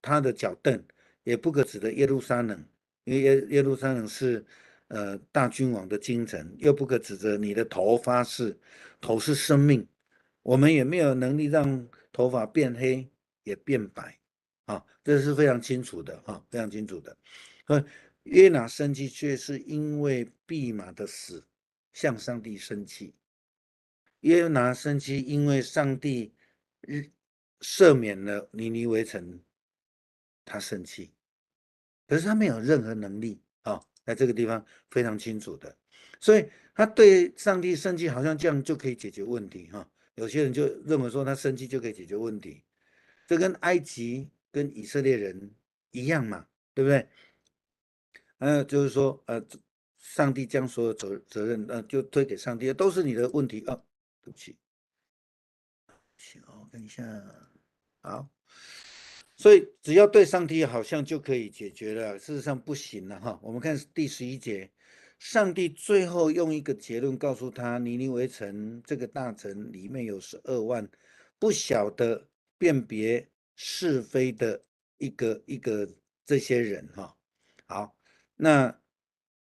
他的脚凳，也不可指着耶路撒冷，因为耶路撒冷是大君王的京城，又不可指着你的头发誓，头是生命，我们也没有能力让头发变黑也变白，啊，这是非常清楚的啊，非常清楚的。约拿生气却是因为蓖麻的死向上帝生气，约拿生气因为上帝赦免了尼尼微城，他生气。可是他没有任何能力啊，在这个地方非常清楚的，所以他对上帝生气，好像这样就可以解决问题哈。有些人就认为说他生气就可以解决问题，这跟埃及跟以色列人一样嘛，对不对？就是说上帝将所有责任就推给上帝，都是你的问题啊。对不起，我看一下，好。所以只要对上帝好像就可以解决了，事实上不行了哈。我们看第11节，上帝最后用一个结论告诉他，尼尼微城这个大城里面有12万不晓得辨别是非的一个这些人哈。好，那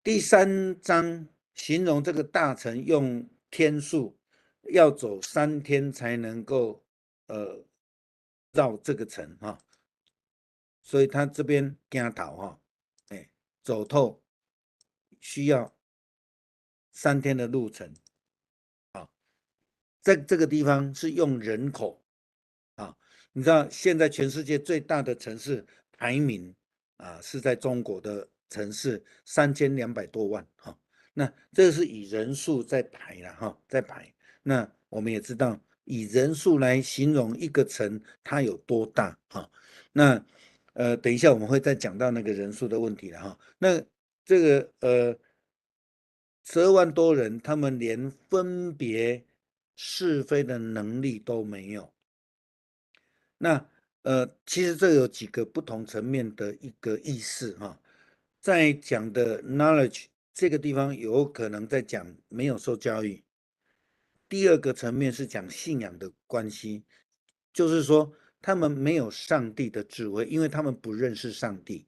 第3章形容这个大城用天数要走3天才能够绕这个城哈。所以他这边惊头哈，走透需要3天的路程啊，在这个地方是用人口啊，你知道现在全世界最大的城市排名啊是在中国的城市3200多万哈，那这是以人数在排了哈，在排。那我们也知道以人数来形容一个城它有多大哈，那等一下我们会再讲到那个人数的问题了哈。那这个12万多人，他们连分别是非的能力都没有。那其实这有几个不同层面的一个意思哈。在讲的 knowledge 这个地方，有可能在讲没有受教育。第二个层面是讲信仰的关系，就是说他们没有上帝的智慧，因为他们不认识上帝。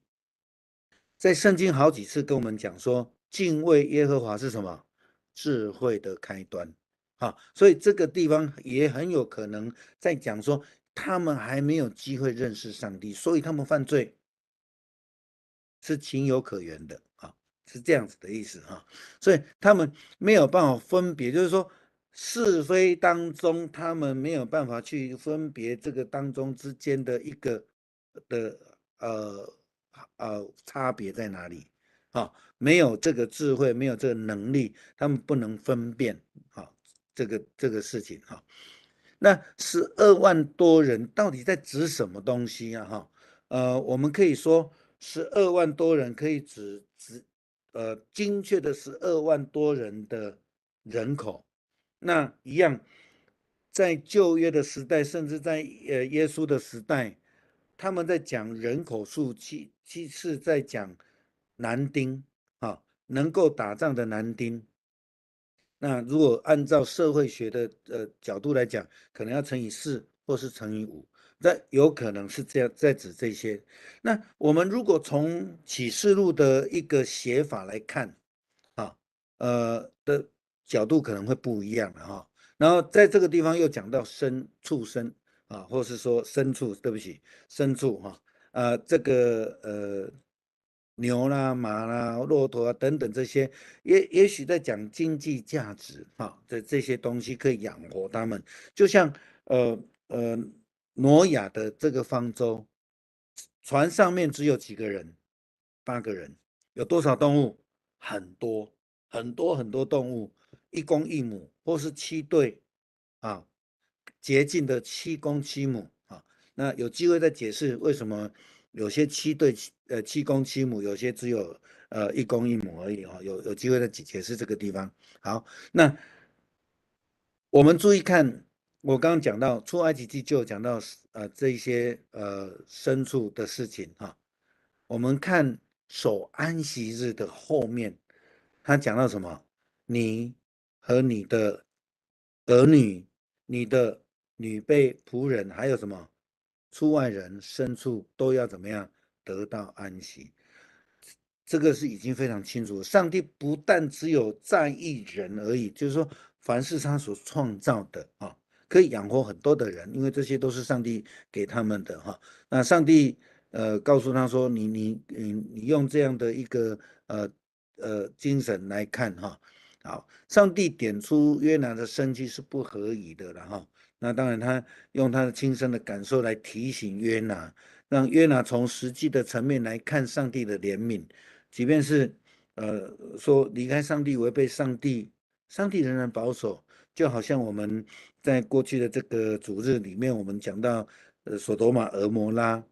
在圣经好几次跟我们讲说，敬畏耶和华是什么？智慧的开端。好，所以这个地方也很有可能在讲说，他们还没有机会认识上帝，所以他们犯罪是情有可原的啊。是这样子的意思哈。所以他们没有办法分别，就是说是非当中，他们没有办法去分别这个当中之间的一个的差别在哪里啊？没有这个智慧，没有这个能力，他们不能分辨啊这个事情哈。那12万多人到底在指什么东西啊？哈，我们可以说12万多人可以指精确的12万多人的人口。那一样，在旧约的时代，甚至在耶稣的时代，他们在讲人口数，其是在讲男丁啊，能够打仗的男丁。那如果按照社会学的角度来讲，可能要乘以4或是乘以5，那有可能是这样在指这些。那我们如果从启示录的一个写法来看，啊，的角度可能会不一样的哈。然后在这个地方又讲到畜生啊，或是说牲畜，对不起，牲畜哈，这个牛啦、马啦、骆驼啊等等这些，也许在讲经济价值哈，这些东西可以养活他们，就像呃呃挪亚的这个方舟，船上面只有几个人，8个人，有多少动物？很多很多很多动物，一公一母，或是7对啊，洁净的7公7母啊。那有机会再解释为什么有些7对7公7母，有些只有一公一母而已啊。有机会再解释这个地方。好，那我们注意看，我刚刚讲到出埃及记就有讲到这一些牲畜的事情哈。我们看守安息日的后面，他讲到什么？你和你的儿女、你的女婢、仆人，还有什么出外人、牲畜都要怎么样得到安息？这个是已经非常清楚了。上帝不但只有在意人而已，就是说，凡是他所创造的啊，可以养活很多的人，因为这些都是上帝给他们的哈。那上帝告诉他说，你用这样的一个精神来看哈，好，上帝点出约拿的生气是不合宜的了哈。那当然，他用他的亲身的感受来提醒约拿，让约拿从实际的层面来看上帝的怜悯。即便是说离开上帝违背上帝，上帝仍然保守。就好像我们在过去的这个主日里面，我们讲到索多玛、俄摩拉、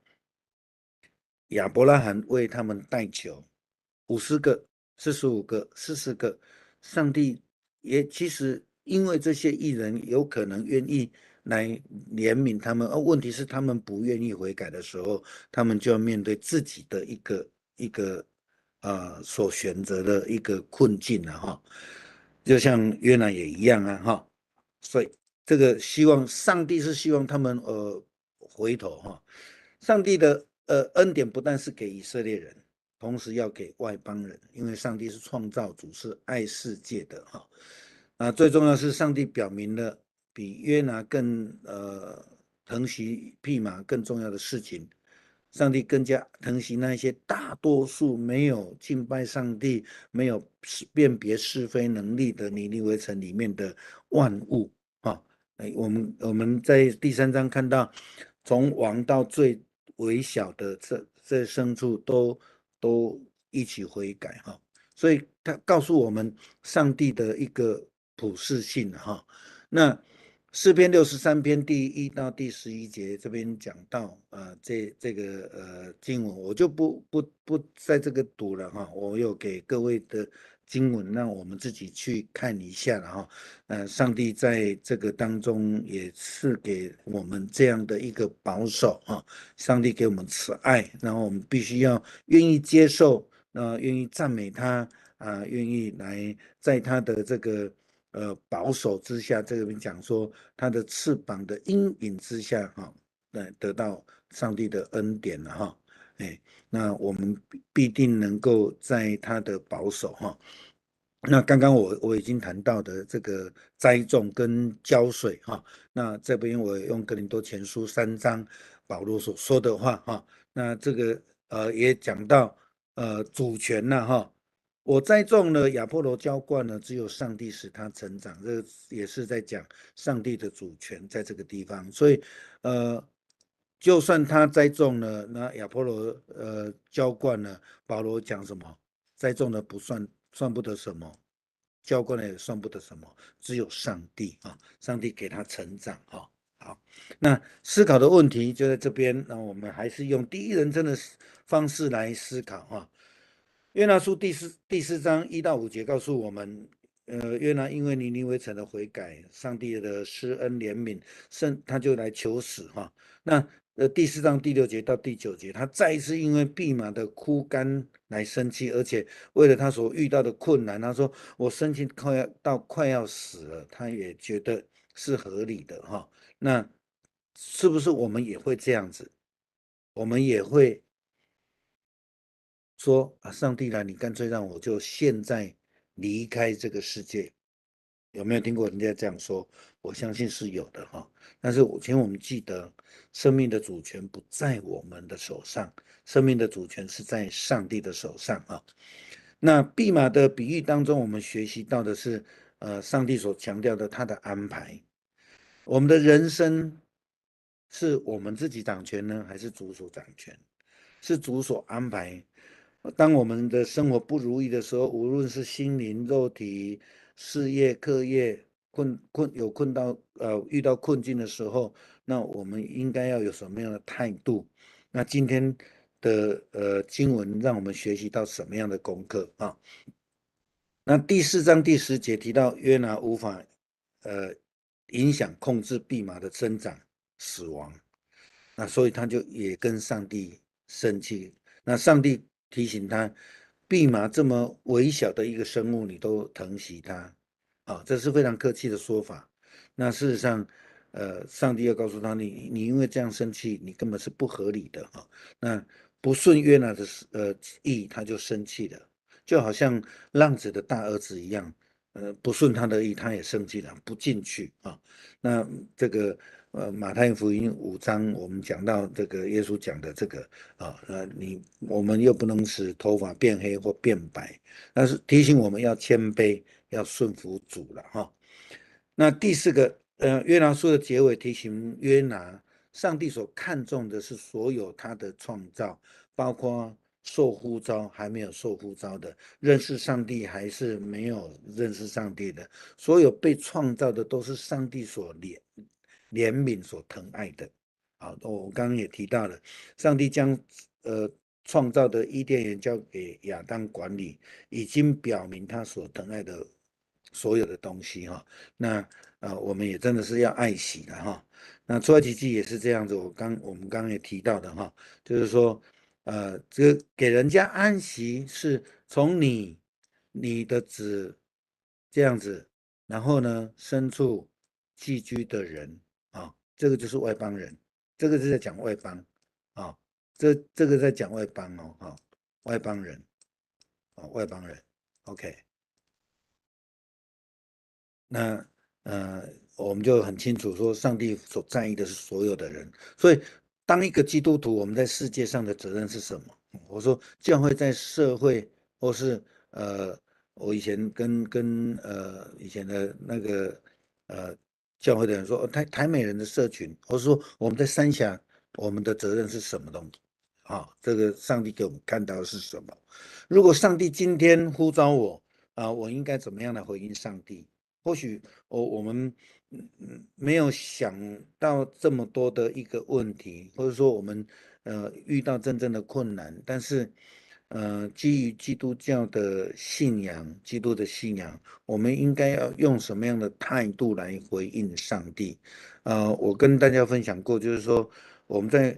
亚伯拉罕为他们代求，50个、45个、40个，上帝也其实因为这些艺人有可能愿意来怜悯他们，而问题是他们不愿意悔改的时候，他们就要面对自己的一个所选择的一个困境了哈。就像约拿也一样啊哈，所以这个希望上帝是希望他们回头哈。上帝的恩典不但是给以色列人，同时要给外邦人，因为上帝是创造主，是爱世界的哈。最重要是上帝表明了比约拿更疼惜蓖麻更重要的事情。上帝更加疼惜那些大多数没有敬拜上帝、没有辨别是非能力的尼尼微城里面的万物啊。我们在第3章看到，从王到最微小的这牲畜都一起悔改哈。所以他告诉我们上帝的一个普世性哈。那诗篇63篇第1到第11节这边讲到这个经文，我就不在这个读了哈。我有给各位的经文，让我们自己去看一下了哈。上帝在这个当中也是给我们这样的一个保守哈。上帝给我们慈爱，然后我们必须要愿意接受，愿意赞美他愿意来在他的这个保守之下，这边讲说他的翅膀的阴影之下哈，得到上帝的恩典了哈。那我们必定能够在他的保守哈。那刚刚我已经谈到的这个栽种跟浇水哈，那这边我用哥林多前书3章保罗所说的话哈，那这个也讲到主权呐哈。我栽种了，亚波罗浇灌了，只有上帝使他成长。这也是在讲上帝的主权在这个地方。所以，就算他栽种了，那亚波罗浇灌了，保罗讲什么？栽种了不算不得什么，浇灌了也算不得什么，只有上帝啊，上帝给他成长啊。好，那思考的问题就在这边。那我们还是用第一人称的方式来思考啊。约拿书第四章1到5节告诉我们，约拿因为尼尼微城的悔改，上帝的施恩怜悯，他就来求死哈。那第4章第6节到第9节，他再一次因为蓖麻的枯干来生气，而且为了他所遇到的困难，他说我生气快要死了，他也觉得是合理的哈。那是不是我们也会这样子？我们也会说啊，上帝啦，你干脆让我就现在离开这个世界，有没有听过人家这样说？我相信是有的哈。但是请我们记得，生命的主权不在我们的手上，生命的主权是在上帝的手上啊。那蓖麻的比喻当中，我们学习到的是，上帝所强调的他的安排。我们的人生是我们自己掌权呢，还是主所掌权？是主所安排。当我们的生活不如意的时候，无论是心灵、肉体、事业、课业遇到困境的时候，那我们应该要有什么样的态度？那今天的经文让我们学习到什么样的功课啊？那第4章第10节提到约拿无法影响控制蓖麻的增长死亡，那所以他就也跟上帝生气。那上帝提醒他，蓖麻这么微小的一个生物，你都疼惜它，啊，这是非常客气的说法。那事实上，上帝要告诉他，你因为这样生气，你根本是不合理的啊。那不顺约拿的意，他就生气了，就好像浪子的大儿子一样，不顺他的意，他也生气了，不进去啊。那这个马太福音5章，我们讲到这个耶稣讲的这个啊，我们又不能使头发变黑或变白，但是提醒我们要谦卑，要顺服主了哈。那第4个，约拿书的结尾提醒约拿，上帝所看重的是所有他的创造，包括受呼召还没有受呼召的，认识上帝还是没有认识上帝的，所有被创造的都是上帝所怜悯、所疼爱的。好，我刚刚也提到了，上帝将创造的伊甸园交给亚当管理，已经表明他所疼爱的所有的东西哈。那我们也真的是要爱惜的哈。那出埃及记也是这样子，我们刚刚也提到的哈，就是说，这个给人家安息是从你的子这样子，然后呢，牲畜寄居的人啊，这个就是外邦人，这个是在讲外邦啊，这个在讲外邦哦，哈，外邦人啊，外邦人，OK。那我们就很清楚说，上帝所在意的是所有的人。所以，当一个基督徒，我们在世界上的责任是什么？我说，教会在社会，或是我以前跟以前的那个教会的人说，台美人的社群，或是说我们在三峡，我们的责任是什么东西？啊，这个上帝给我们看到的是什么？如果上帝今天呼召我我应该怎么样来回应上帝？或许我们没有想到这么多的一个问题，或者说我们遇到真正的困难，但是基于基督教的信仰，基督的信仰，我们应该要用什么样的态度来回应上帝？我跟大家分享过，就是说我们在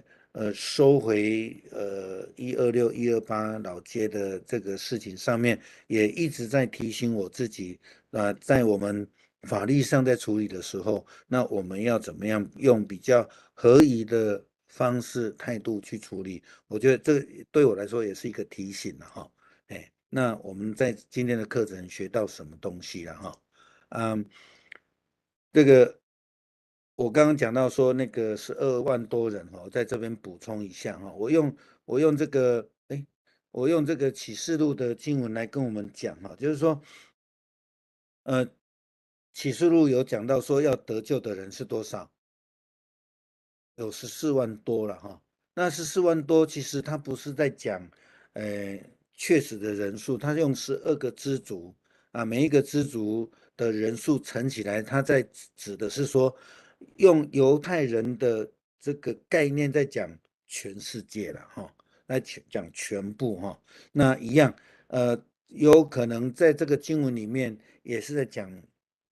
收回126、128老街的这个事情上面，也一直在提醒我自己。在我们法律上在处理的时候，那我们要怎么样用比较合宜的方式态度去处理？我觉得这对我来说也是一个提醒了哈。哎，那我们在今天的课程学到什么东西了哈？嗯，这个我刚刚讲到说那个12万多人哈，在这边补充一下哈，我用这个我用这个启示录的经文来跟我们讲哈，就是说，启示录有讲到说要得救的人是多少？有14万多了哈。那14万多，其实他不是在讲，确实的人数，他用12个支族啊，每一个支族的人数乘起来，他在指的是说，用犹太人的这个概念在讲全世界了哈，来讲全部哈。那一样，有可能在这个经文里面也是在讲。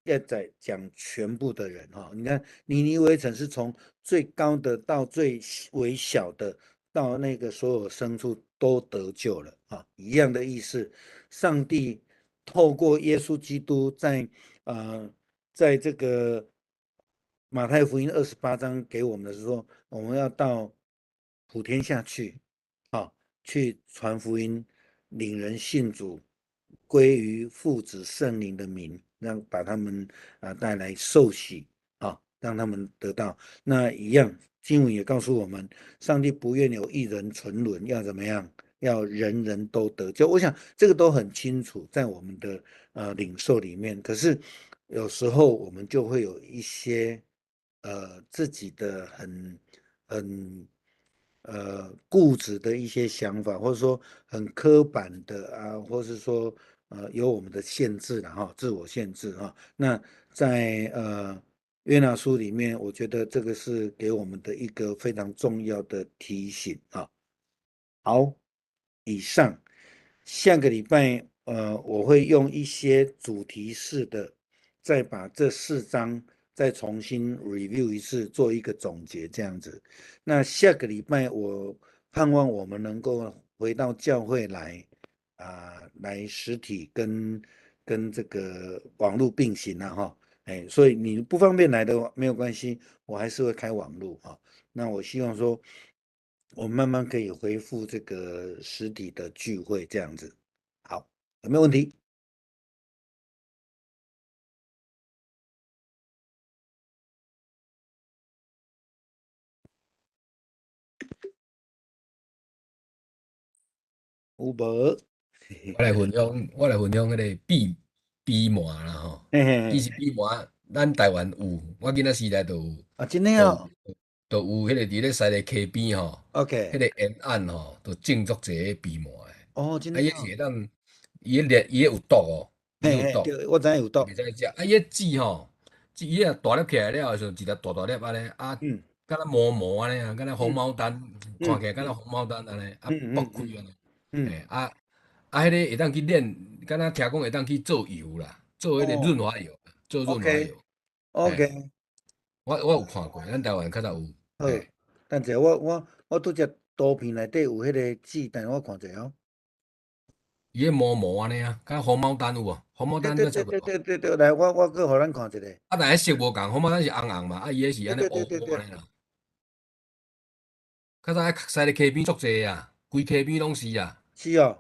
要在讲全部的人哈，你看尼尼微城是从最高的到最微小的，到那个所有牲畜都得救了啊，一样的意思。上帝透过耶稣基督在这个马太福音28章给我们的是说，我们要到普天下去，啊，去传福音，领人信主，归于父子圣灵的名，让把他们带来受洗啊，让他们得到。那一样，经文也告诉我们，上帝不愿有一人沉沦，要怎么样？要人人都得救。我想这个都很清楚，在我们的领受里面。可是有时候我们就会有一些自己的很固执的一些想法，或者说很刻板的啊，或是说有我们的限制了哈，自我限制哈。那在约拿书里面，我觉得这个是给我们的一个非常重要的提醒啊。好，以上下个礼拜我会用一些主题式的，再把这4章再重新 review 一次，做一个总结，这样子。那下个礼拜我盼望我们能够回到教会来来实体跟这个网络并行啊哈。哎，所以你不方便来的没有关系，我还是会开网络啊。那我希望说，我们慢慢可以恢复这个实体的聚会，这样子。好，有没有问题？有无？我来分享迄个蓖麻啦吼。嘿嘿其实嘿，蓖麻咱台湾有，我囡仔时代啊，真的都有哦。都有迄个伫咧西个溪边吼，迄 OK，个沿岸吼，都种足侪蓖麻诶。哦，真啊，伊是的哦。会当，伊会有毒哦，伊有毒，嘿嘿，对，我知有毒。袂使食。啊，伊个籽吼，伊若大粒起来了的时候，一粒大大粒安尼，啊，嗯敢若毛毛安尼啊，敢若红嗯毛丹，看起来敢若嗯嗯红毛丹安尼，啊，嗯剥嗯嗯开安尼，嗯，嘿，迄个会当去炼，敢若听讲会当去做油啦，做迄个哦润滑油，做润滑，OK 油，嘿，OK，我有看过，咱台湾较早有，好，嘿，等者我拄则图片内底有迄个字，等我看者哦。伊个毛毛安尼啊，敢若红毛丹有无？红毛对丹对对对你捌食过无？对对对，来，我搁互咱看一下。啊，但迄色无共，红毛丹是红红嘛，啊，伊个是对对对安尼乌对对，乌安尼啦。较早喺西个溪边足济啊，规溪边拢是啊。是哦，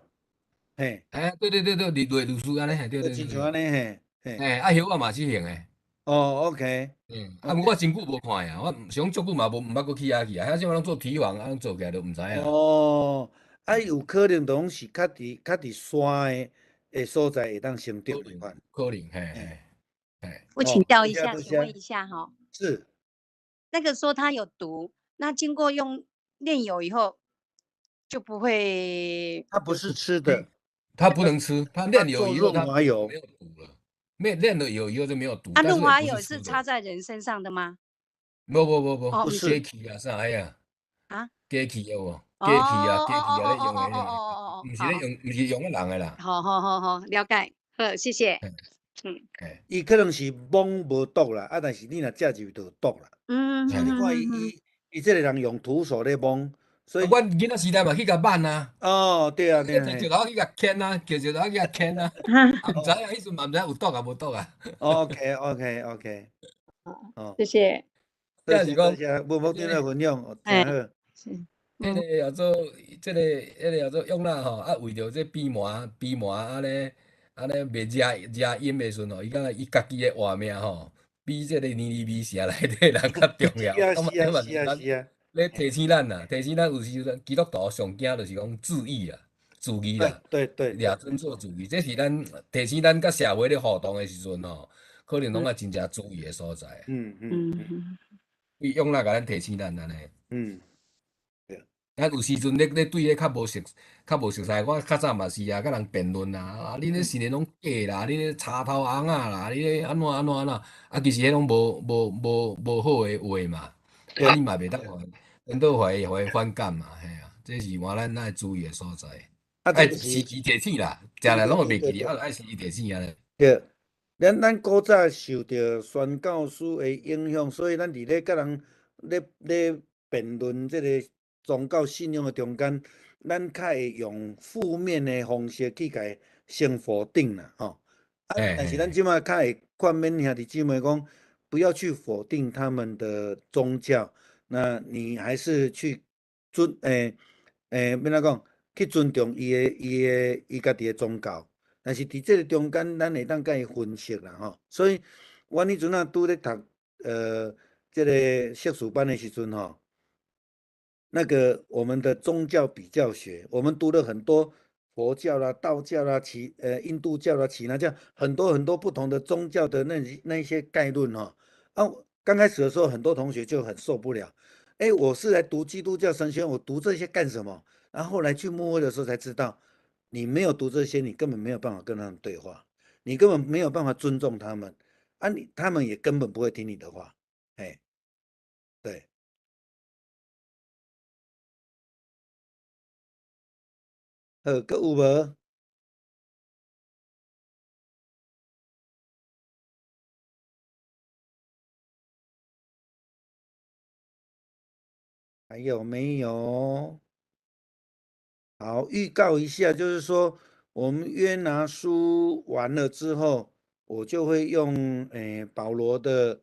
嘿，哎，对对对对，绿树安尼，嘿对就对对对。亲像安尼嘿，嘿，哎，啊叶啊嘛是红诶。哦，OK 嗯，啊，毋 OK，过我真久无看呀，我上足久嘛毋捌过去遐去啊，遐种人做提防啊，做起来都毋知影。哦，啊，嗯，有可能拢是较伫山的所在会当生长可能的款，可能，嘿嘿，嘿嘿。我请哦，多教一下，谢多谢，请问一下哈，是，那个说它有毒，那经过用炼油以后就不会它不是吃嗯，的，它不能吃，它它炼油以后做润它没滑油，有毒了，炼了油以后就没有毒，啊，润但是也不是滑油是吃的。擦在人身上的吗？无，哦，不是，过去啊啥个啊，啊，过去的无，哦过去啊，哦哦哦咧用哦哦哦的迄哦哦，好，毋是咧用，毋是用个人的啦。好好好好，了解，谢谢，嘿嗯嘿伊可能是懵无毒啦，但是你若食入就有毒啦。嗯嘿，你看伊嗯伊伊这个人用徒手咧懵，所以啊，阮囡仔时代嘛去甲挽啊，哦，对啊，对啊，迄摕石嘿，头去甲牵啊，摕石头去甲牵啊，嗯，啊，毋知哦影迄阵嘛毋知有毒啊无毒啊。，OK OK OK，好，哦，谢谢，多即是讲，谢多谢，无即个顶的分享，哎，真好。是，迄个叫做，迄个叫做用啦吼，啊为着这蓖麻安尼袂惹阴的时阵吼，伊讲伊家己的活命吼，比这个尼尼微城内底人较重要。是啊感觉是啊是迄嘛是咱啊是啊，咧嘿提醒咱啦，提醒咱有时阵基督徒上惊就是讲注意啊，注意啦，对对掠准做注意，这是咱提醒咱甲社会咧互动的时阵吼，可能拢要真正注意的所在。伊用啦，甲咱提醒咱安尼。啊，有时阵咧对咧较无熟悉，我较早嘛是啊，甲人辩论啦，啊，恁咧是咧拢假啦，恁咧插头红啊啦，你咧安怎，啊，其实迄拢无好诶话嘛，啊，你嘛袂当引导互伊反感嘛，嘿啊，这是换咱爱注意诶所在，爱时时提醒啦，食了拢会袂记哩，爱时时提醒安尼。对，咱古早受着宣教师的影响，所以咱伫咧甲人咧辩论即个宗教信仰的中间，咱较会用负面的方式去甲伊先否定啦，吼。但是咱即马较会劝勉兄弟姊妹讲，不要去否定他们的宗教，那你还是去要怎讲？去尊重伊家己的宗教。但是伫这个中间，咱会当甲伊分析啦，吼。所以，阮迄阵拄咧读这个硕士班的时阵，吼，那个我们的宗教比较学，我们读了很多佛教啦、道教啦、印度教啦、耆那教，很多不同的宗教的那些概论，吼。刚开始的时候，很多同学就很受不了。我是来读基督教神学，我读这些干什么？然后后来去摸的时候才知道。你没有读这些，你根本没有办法跟他们对话，你根本没有办法尊重他们，他们也根本不会听你的话，对。还有无？还有没有？好，预告一下，就是说我们约拿书完了之后，我就会用保罗的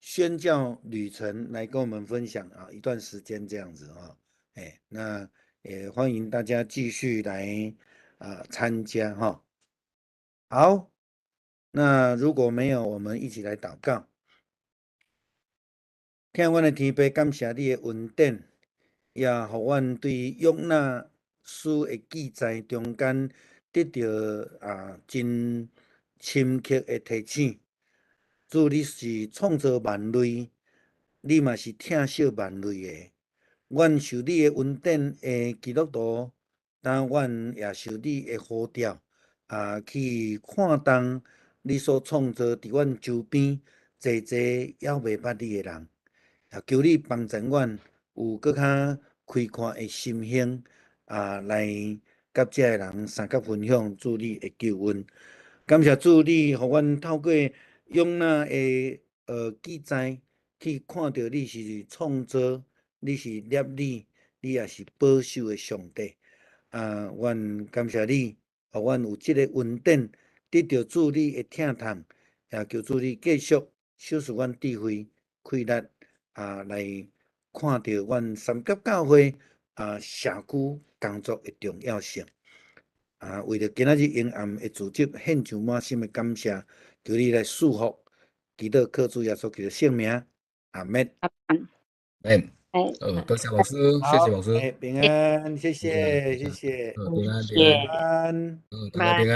宣教旅程来跟我们分享啊，一段时间这样子啊，那也欢迎大家继续来参加哈。好，那如果没有，我们一起来祷告。听阮的天父，感谢你的恩典，也互阮对约拿书的记载中间得到真深刻的提醒。主，你是创造万类，你嘛是疼惜万类的。阮受你的恩典的基督徒，但阮也受你的呼召，去看重你所创造伫阮周边济还袂捌你的人。也求你帮助阮有搁较开阔的心胸，来甲遮个人相甲分享主你的救恩。感谢主，你互阮透过约拿的记载，去看到你是创造，你是业力，你也是保守的上帝。阮感谢你，互阮有即个恩典，得到主你的疼痛，也求主你继续赏赐阮智慧、开力。来看到阮三甲教会社区工作的重要性。为着今仔日阴暗的组织，献上满心的感谢，求你来祝福，祈祷靠主耶稣基督圣名，阿门。多谢老师，谢谢老师。平安，谢谢，平安，大家平安。大家平安。